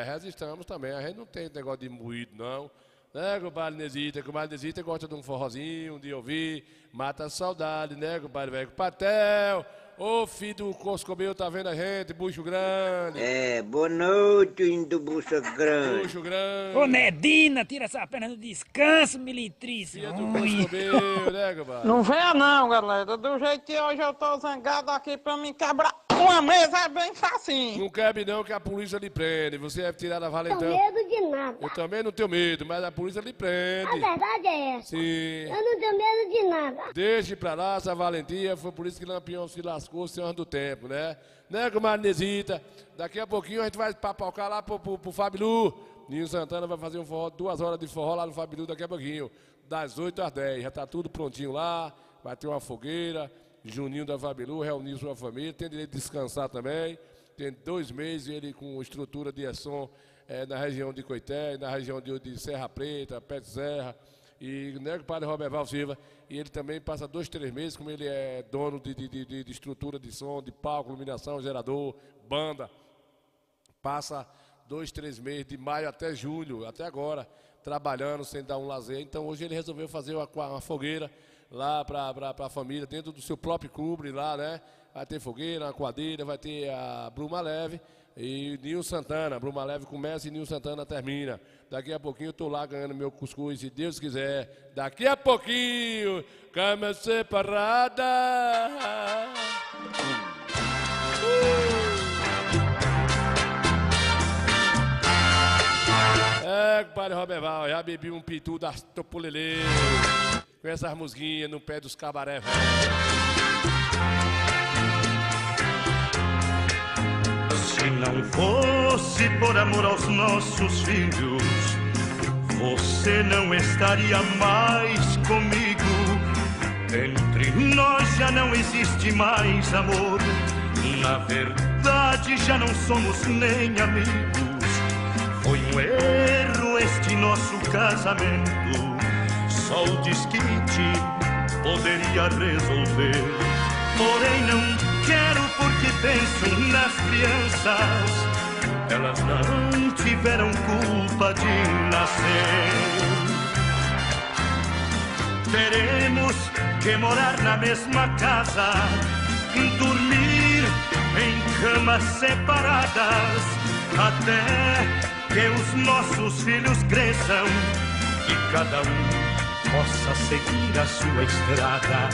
Resistamos também. A gente não tem negócio de moído, não. Né, compadre Nesita? Compadre Nesita gosta de um forrozinho, de ouvir, mata a saudade, né, compadre velho? Patel, ô filho do Coscobel, tá vendo a gente, bucho grande. Boa noite, indo bucho grande. Bucho grande. Ô, Nedina, tira essa perna do descanso, militríssimo. Filho do Coscobel, né, compadre? Não venha não, galera. Do jeito que hoje eu tô zangado aqui pra me quebrar uma mesa é bem facinho. Não quebre não que a polícia lhe prende. Você é tirado a valentão. Não tenho medo de nada. Eu também não tenho medo, mas a polícia lhe prende. A verdade é essa. Sim. Eu não tenho medo de nada. Deixe pra lá essa valentia, foi por isso que Lampião se lascou senhor do tempo, né? Né, comadre Nesita? Daqui a pouquinho a gente vai papaucar lá pro Fabilu. Ninho Santana vai fazer um forró, 2 horas de forró lá no Fabilu daqui a pouquinho. Das 8 às 10. Já tá tudo prontinho lá, vai ter uma fogueira. Juninho da Fabilu reuniu sua família, tem direito de descansar também. Tem 2 meses ele com estrutura de som na região de Coité, na região de Serra Preta, Pé de Serra. E né, o padre Roberval Silva, e ele também passa 2, 3 meses, como ele é dono de estrutura de som, de palco, iluminação, gerador, banda. Passa 2, 3 meses, de maio até julho, até agora, trabalhando sem dar um lazer. Então hoje ele resolveu fazer uma fogueira lá para a família, dentro do seu próprio clube lá, né? Vai ter fogueira, uma quadrilha, vai ter a Bruma Leve e Ninho Santana. Bruma Leve começa e Ninho Santana termina. Daqui a pouquinho eu tô lá ganhando meu cuscuz, se Deus quiser. Daqui a pouquinho, cama separada. Compadre Roberval, já bebi um pitu da Topolelê. Com essas musguinhas no pé dos cabaré, velho. Se não fosse por amor aos nossos filhos, você não estaria mais comigo. Entre nós já não existe mais amor. Na verdade já não somos nem amigos. Foi um erro este nosso casamento. Só o desquite poderia resolver. Porém não quero porque penso nas crianças. Elas não tiveram culpa de nascer. Teremos que morar na mesma casa, dormir em camas separadas, até que os nossos filhos cresçam e cada um possa seguir a sua estrada,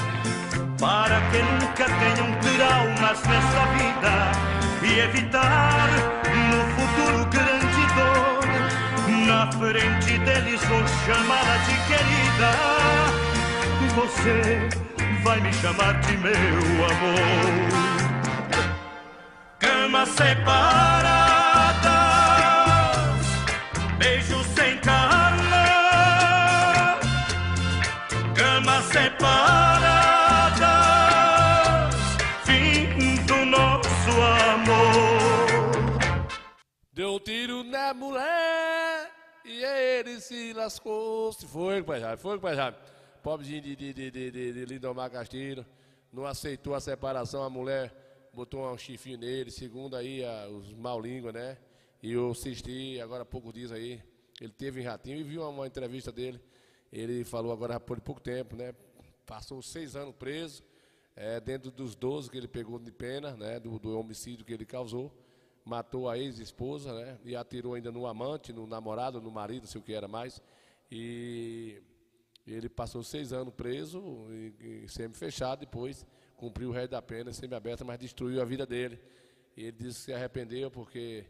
para que nunca tenham traumas nessa vida e evitar no futuro grande dor. Na frente deles vou chamá-la de querida. Você vai me chamar de meu amor. Camas separadas, beijos sem cala. Camas separadas, fim do nosso amor. Deu tiro na mulher e ele se lascou. Se foi, pai Jaime, foi, pai Jaime. Pobrezinho de Lindomar Castilho, não aceitou a separação, a mulher botou um chifrinho nele, segundo aí os mal-língua, né? E eu assisti agora há poucos dias aí, ele teve em Ratinho e viu uma entrevista dele, ele falou agora por pouco tempo, né? Passou 6 anos preso, dentro dos 12 que ele pegou de pena, né? Do homicídio que ele causou, matou a ex-esposa, né? E atirou ainda no amante, no namorado, no marido, não sei o que era mais, e ele passou 6 anos preso e semi-fechado, depois cumpriu o resto da pena, semi-aberta, mas destruiu a vida dele. E ele disse que se arrependeu porque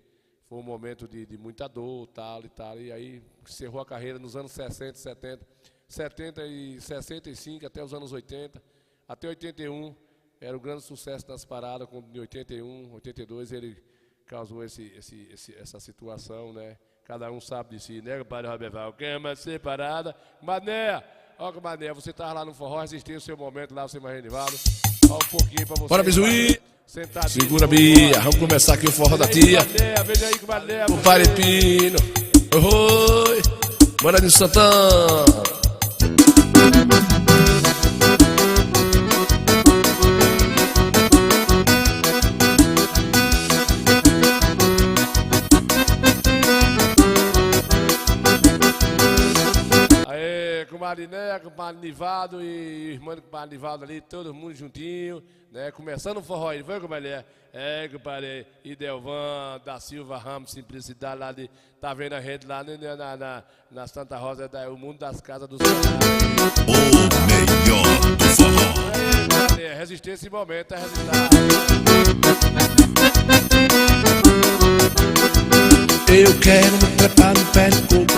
foi um momento de muita dor, tal, e aí encerrou a carreira nos anos 60, 70 e 65, até os anos 80, até 81, era o grande sucesso das paradas, quando em 81, 82 ele causou essa situação, né? Cada um sabe de si, né, compadre Roberval? Cama separada. Mané, ó, Mané, você estava lá no forró, assistiu o seu momento lá, você mais Renivaldo. Ó, um pouquinho pra você. Bora, Bisuí. Segura, Bia. Vamos começar aqui o forró da tia. Veja aí com o Mané. O Paripino. Oi. Bora de Santana. Mariné, com o Padre Nivaldo e o irmão do Padre Nivaldo ali, todo mundo juntinho, né? Começando o forró, ele foi como ele é? Compadre, Idelvan, da Silva Ramos, Simplicidade, lá de, tá vendo a gente lá na Santa Rosa, o mundo das casas do Ceará. O melhor do forró. Resistir esse momento, é resistir. Eu quero me trepar no pé de coco.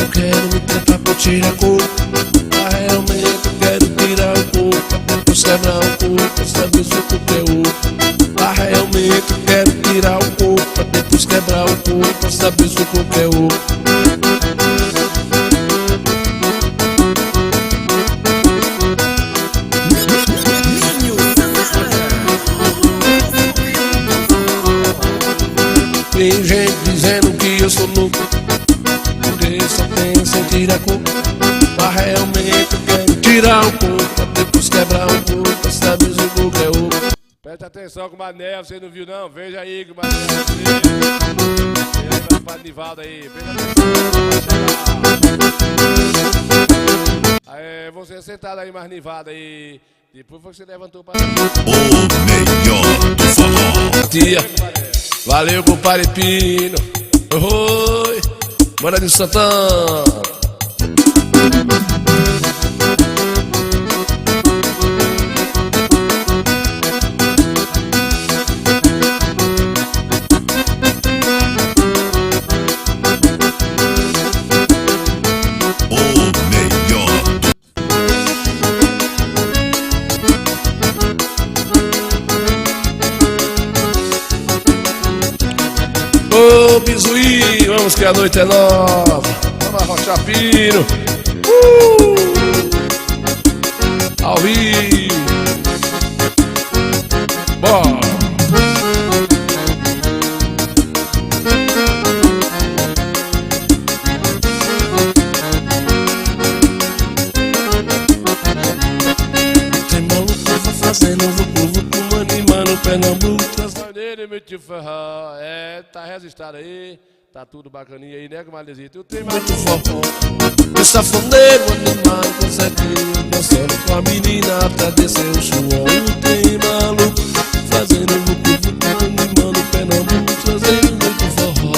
Eu quero me trepar pra tirar coco. Realmente eu quero tirar o coco. Depois quebrar o coco, pra saber se o coco é oco. Realmente eu quero tirar o coco. Depois quebrar o coco, pra saber se o coco é oco. Tem gente dizendo que eu sou louco, porque só penso em tirar coco. Mas realmente eu quero tirar o coco, depois quebrar o coco, pra saber se o coco é oco. Presta atenção com o Mané, você não viu não? Veja aí com o Mané. Veja aí o Padre Nivaldo aí, presta atenção. Aí, você sentado aí, mais Nivaldo aí. Depois você levantou para... O melhor do forró. Tia, valeu, compadre Pino. Oi, bora de Santana. Ô Bisuí, vamos que a noite é nova. Vamos arrochar pino. ao vivo. Bora! Fazendo vucu-vucu, animando Pernambuco. Maneiro, meu tio Ferrão. Tá registrado aí. Tá tudo bacaninha aí, né, comadrezinha? Tu tem mais muito forró. O safoneiro animado com certinho, dançando com a menina até descer o suor. O trem maluco, fazendo vucu-vucu, animando Pernambuco, trazendo muito forró.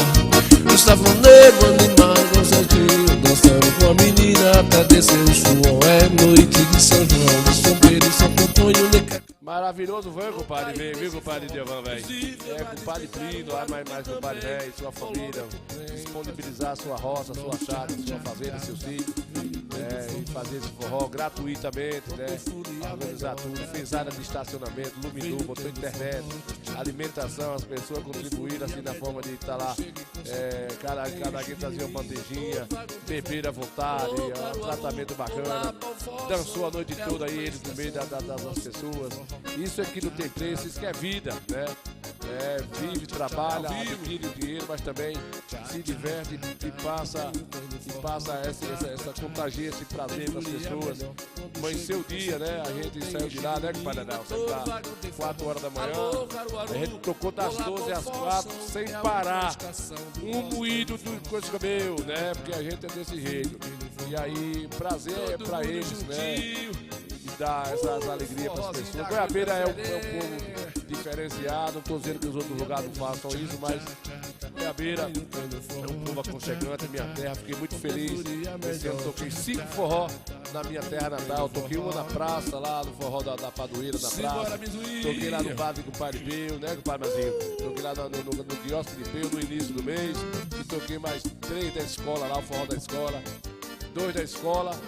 O safoneiro animado com certinho, dançando com a menina até descer o suor. É noite de São João, de São Pedro e São Antônio, né? Maravilhoso foi, compadre, viu, compadre Diovan, velho? Compadre Plínio, mais compadre velho, sua família, disponibilizar sua roça, sua chácara, sua fazenda, seu sítio, e fazer esse forró gratuitamente, né? Organizar tudo, fez área de estacionamento, luminou, botou internet, alimentação, as pessoas contribuíram assim na forma de estar lá, cada quem trazia uma bandejinha, beber à vontade, tratamento bacana, dançou a noite toda aí, eles no meio das pessoas. Isso aqui não tem preço, isso que é vida, né? Vive, trabalha, adquire dinheiro, mas também se diverte e passa essa contagia, esse prazer para as pessoas. Amanheceu o dia, né? A gente saiu de lá, né, compadre Adão? Saiu lá 4 horas da manhã, a gente tocou das 12 às 4 sem parar. Um moído de coisa que meu, né? Porque a gente é desse jeito. E aí, prazer é para eles, né? Dar essas alegrias para as pessoas. Goiabeira é um povo diferenciado, não estou dizendo que os outros lugares não façam isso, mas Goiabeira é um povo aconchegante, minha terra, fiquei muito feliz. Esse ano toquei 5 forró na minha terra natal, toquei uma na praça, lá no forró da Padoeira, na praça, toquei lá no bar do Compadre Peu, né, Compadre Mazinho? Toquei lá no quiosque de Peu no início do mês, e toquei mais 3 da escola lá, o forró da escola, 2 da escola,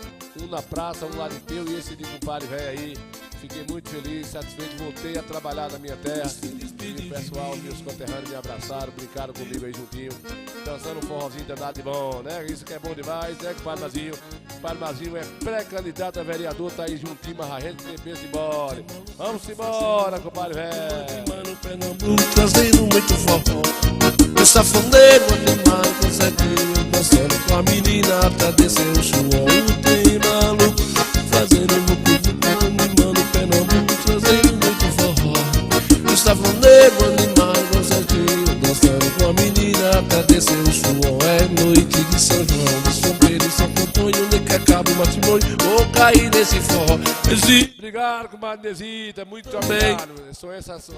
um na praça, um lá de Peu e esse de compadre velho aí. Fiquei muito feliz, satisfeito, voltei a trabalhar na minha terra. E o pessoal, meus conterrâneos me abraçaram, brincaram comigo aí juntinho, dançando um forrozinho danado de bom, né? Isso que é bom demais, né, compadre Mazinho? Compadre Mazinho é pré-candidato a vereador, tá aí juntinho, mas a gente tem peso embora. Vamos embora, compadre velho. Pernambuco, trazendo muito forró. O safoneiro animado com certinho, dançando com a menina até descer o suor. O trem maluco, fazendo vucu-vucu, animando Pernambuco, trazendo muito forró. O safoneiro animado com certinho, dançando com a menina até descer o suor. É noite de São João, de São Pedro e São Antônio, onde que acaba o matrimônio, vou cair nesse forró. Obrigado, comadre Nesita, muito obrigado. São essas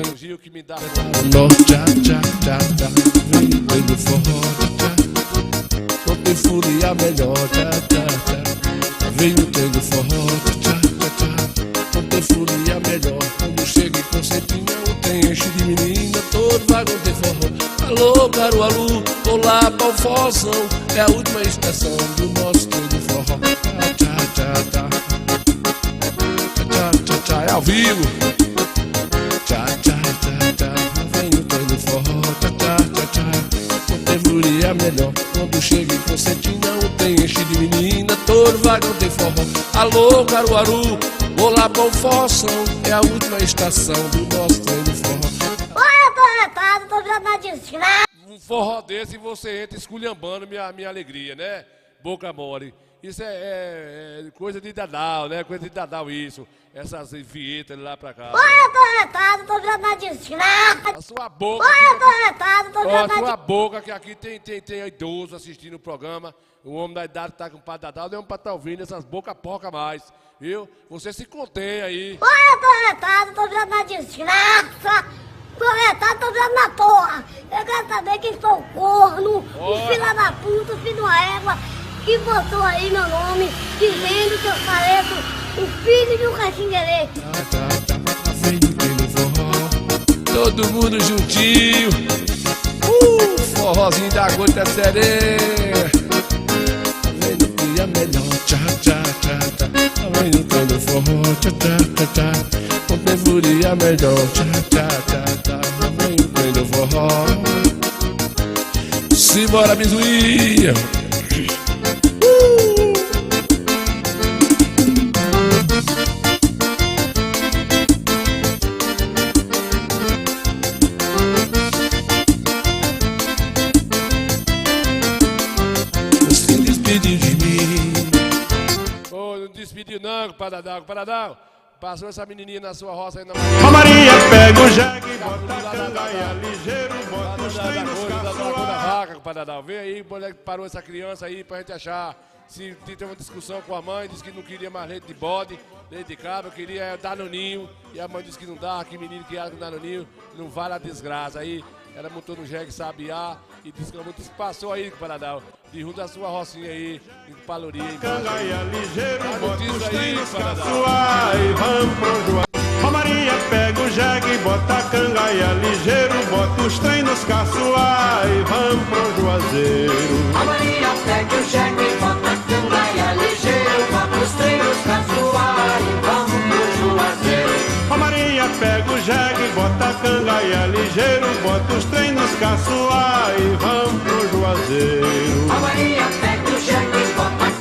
elogios que me dão. Vem do forró, não tem furia melhor, vem no trem do forró, não tem furia melhor. Quando chega em Concentinha, não tem enche de menina, todo vagão tem forró. Alô, Caruaru, tô lá pra o forrozão, é a última estação do nosso trem do forró. É ao vivo. Vem no trem do forró, não tem furia melhor. Quando chega em Concentinha, não tem enche de menina, todo vagão tem forró. Alô, Caruaru, vou lá pra o forrozão, é a última estação do nosso trem do forró. Olha, tô retado, tô virando na desgraça. Um forró desse e você entra esculhambando minha alegria, né? Boca mole. Isso é coisa de Dadal, né? Coisa de Dadal isso. Essas vinhetas lá pra cá. Olha, tô retado, tô virando na desgraça. A sua boca. Olha, tô retado, tô virando na desgraça. A sua boca, que aqui tem idoso assistindo o programa. O homem da idade tá com o padre Dadal, não é um pra tá ouvindo essas bocas porca mais. Viu? Você se contém aí. Olha, tô retado, tô virando na desgraça. Tô retado, tô virando na porra. Eu quero saber quem foi o corno, o filho da puta, o filho da égua, que botou aí meu nome, dizendo que eu pareço o filho de um caxinguerê. Vem no trem do forró, todo mundo juntinho. Forrozinho da gota sereia. Vem no dia melhor, vem no trem do forró, não tem furia melhor, vem no trem do forró. Simbora, bizuinha. Paradão. Passou essa menininha na sua roça aí na Maria pega o jegue, bota a cangaia ligeiro, bota os trem nos vaca, Paradão. Vem aí, onde é que parou essa criança aí pra gente achar. Se teve uma discussão com a mãe, disse que não queria mais leite de bode, leite de cabra, queria danoninho. E a mãe disse que não dá, que menino que era com danoninho, não vale a desgraça. Aí ela montou no jegue sabiá e disse que muito passou aí, Paradão. De rumo da sua rocinha aí, em Palori. Cangaia ligeiro, bota os trem nos caçoar e vamos pro Juazeiro. Maria pega o jegue, bota a cangaia ligeiro, bota os trem nos caçoar e vamos pro Juazeiro. Maria pega o jegue, bota a cangaia ligeiro, bota os trem nos caçoar e vamos pro Juazeiro. Maria pega o jegue, bota a cangaia ligeiro, bota os trem nos caçoar e vamos pro Juazeiro. Maria pega o jegue, bota a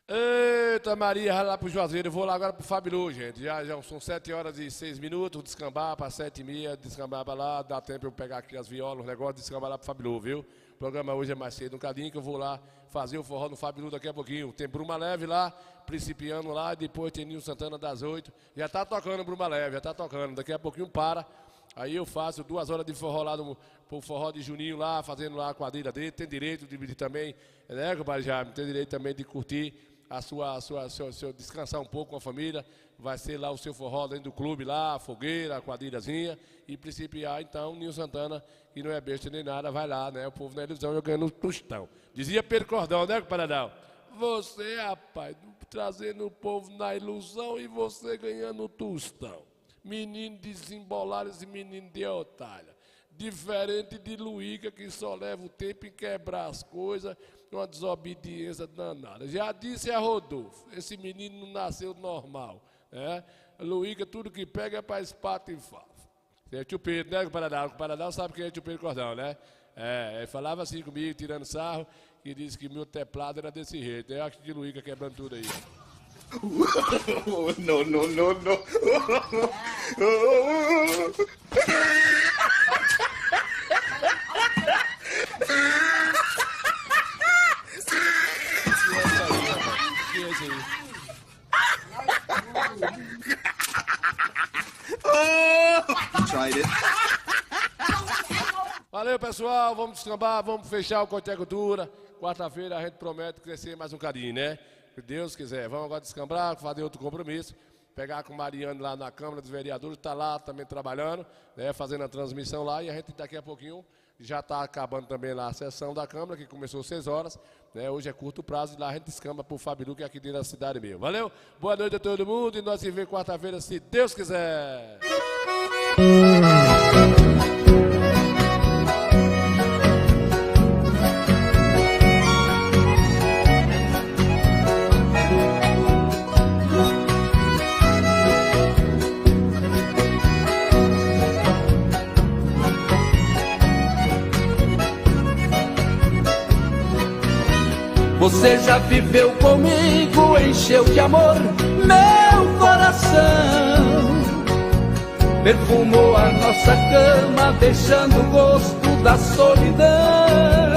Eita Maria, vai lá pro Juazeiro. Eu vou lá agora pro Fabilu, gente. Já são 7 horas e 6 minutos. Descambar para 7h30, descambar para lá. Dá tempo eu pegar aqui as violas, os negócios, descambar lá pro Fabilu, viu? O programa hoje é mais cedo, um cadinho que eu vou lá fazer o forró no Fabilu daqui a pouquinho. Tem Bruma Leve lá, principiando lá, depois tem Nil Santana das 8. Já tá tocando Bruma Leve, já tá tocando. Daqui a pouquinho para. Aí eu faço 2 horas de forró lá pro forró de Juninho lá, fazendo lá a quadrilha dele. Tem direito de também, né, compadre Jaime? Tem direito também de curtir seu descansar um pouco com a família. Vai ser lá o seu forró dentro do clube lá, a fogueira, a quadrilhazinha. E principiar então, Nil Santana, que não é besta nem nada, vai lá, né? O povo na ilusão jogando no tostão. Dizia Pedro Cordão, né, Paradão? Você, rapaz, trazendo o povo na ilusão e você ganhando o tostão. Menino desembolado, esse menino de otária. Diferente de Luíca, que só leva o tempo em quebrar as coisas, uma desobediência danada. Já disse a Rodolfo, esse menino não nasceu normal. Né? Luíca, tudo que pega é para espata e fafa. É tio Pedro, né, o Paradão sabe quem é tio Pedro Cordão, né? Ele falava assim comigo, tirando sarro, que disse que meu teplado era desse jeito. Eu acho que de Luíca quebrando tudo aí. No. Valeu, pessoal, vamos descambar, vamos fechar o Conte Cultura. Quarta-feira a gente promete crescer mais um cadinho, né? Se Deus quiser. Vamos agora descambrar, fazer outro compromisso. Pegar com o Mariano lá na Câmara dos Vereadores, está lá também trabalhando, né, fazendo a transmissão lá. E a gente daqui a pouquinho já está acabando também lá a sessão da Câmara, que começou às 6 horas. Né, hoje é curto prazo e lá a gente descamba para o Fabilu, que é aqui dentro da cidade mesmo. Valeu? Boa noite a todo mundo e nós se vemos quarta-feira, se Deus quiser. Você já viveu comigo, encheu de amor meu coração. Perfumou a nossa cama, deixando o gosto da solidão.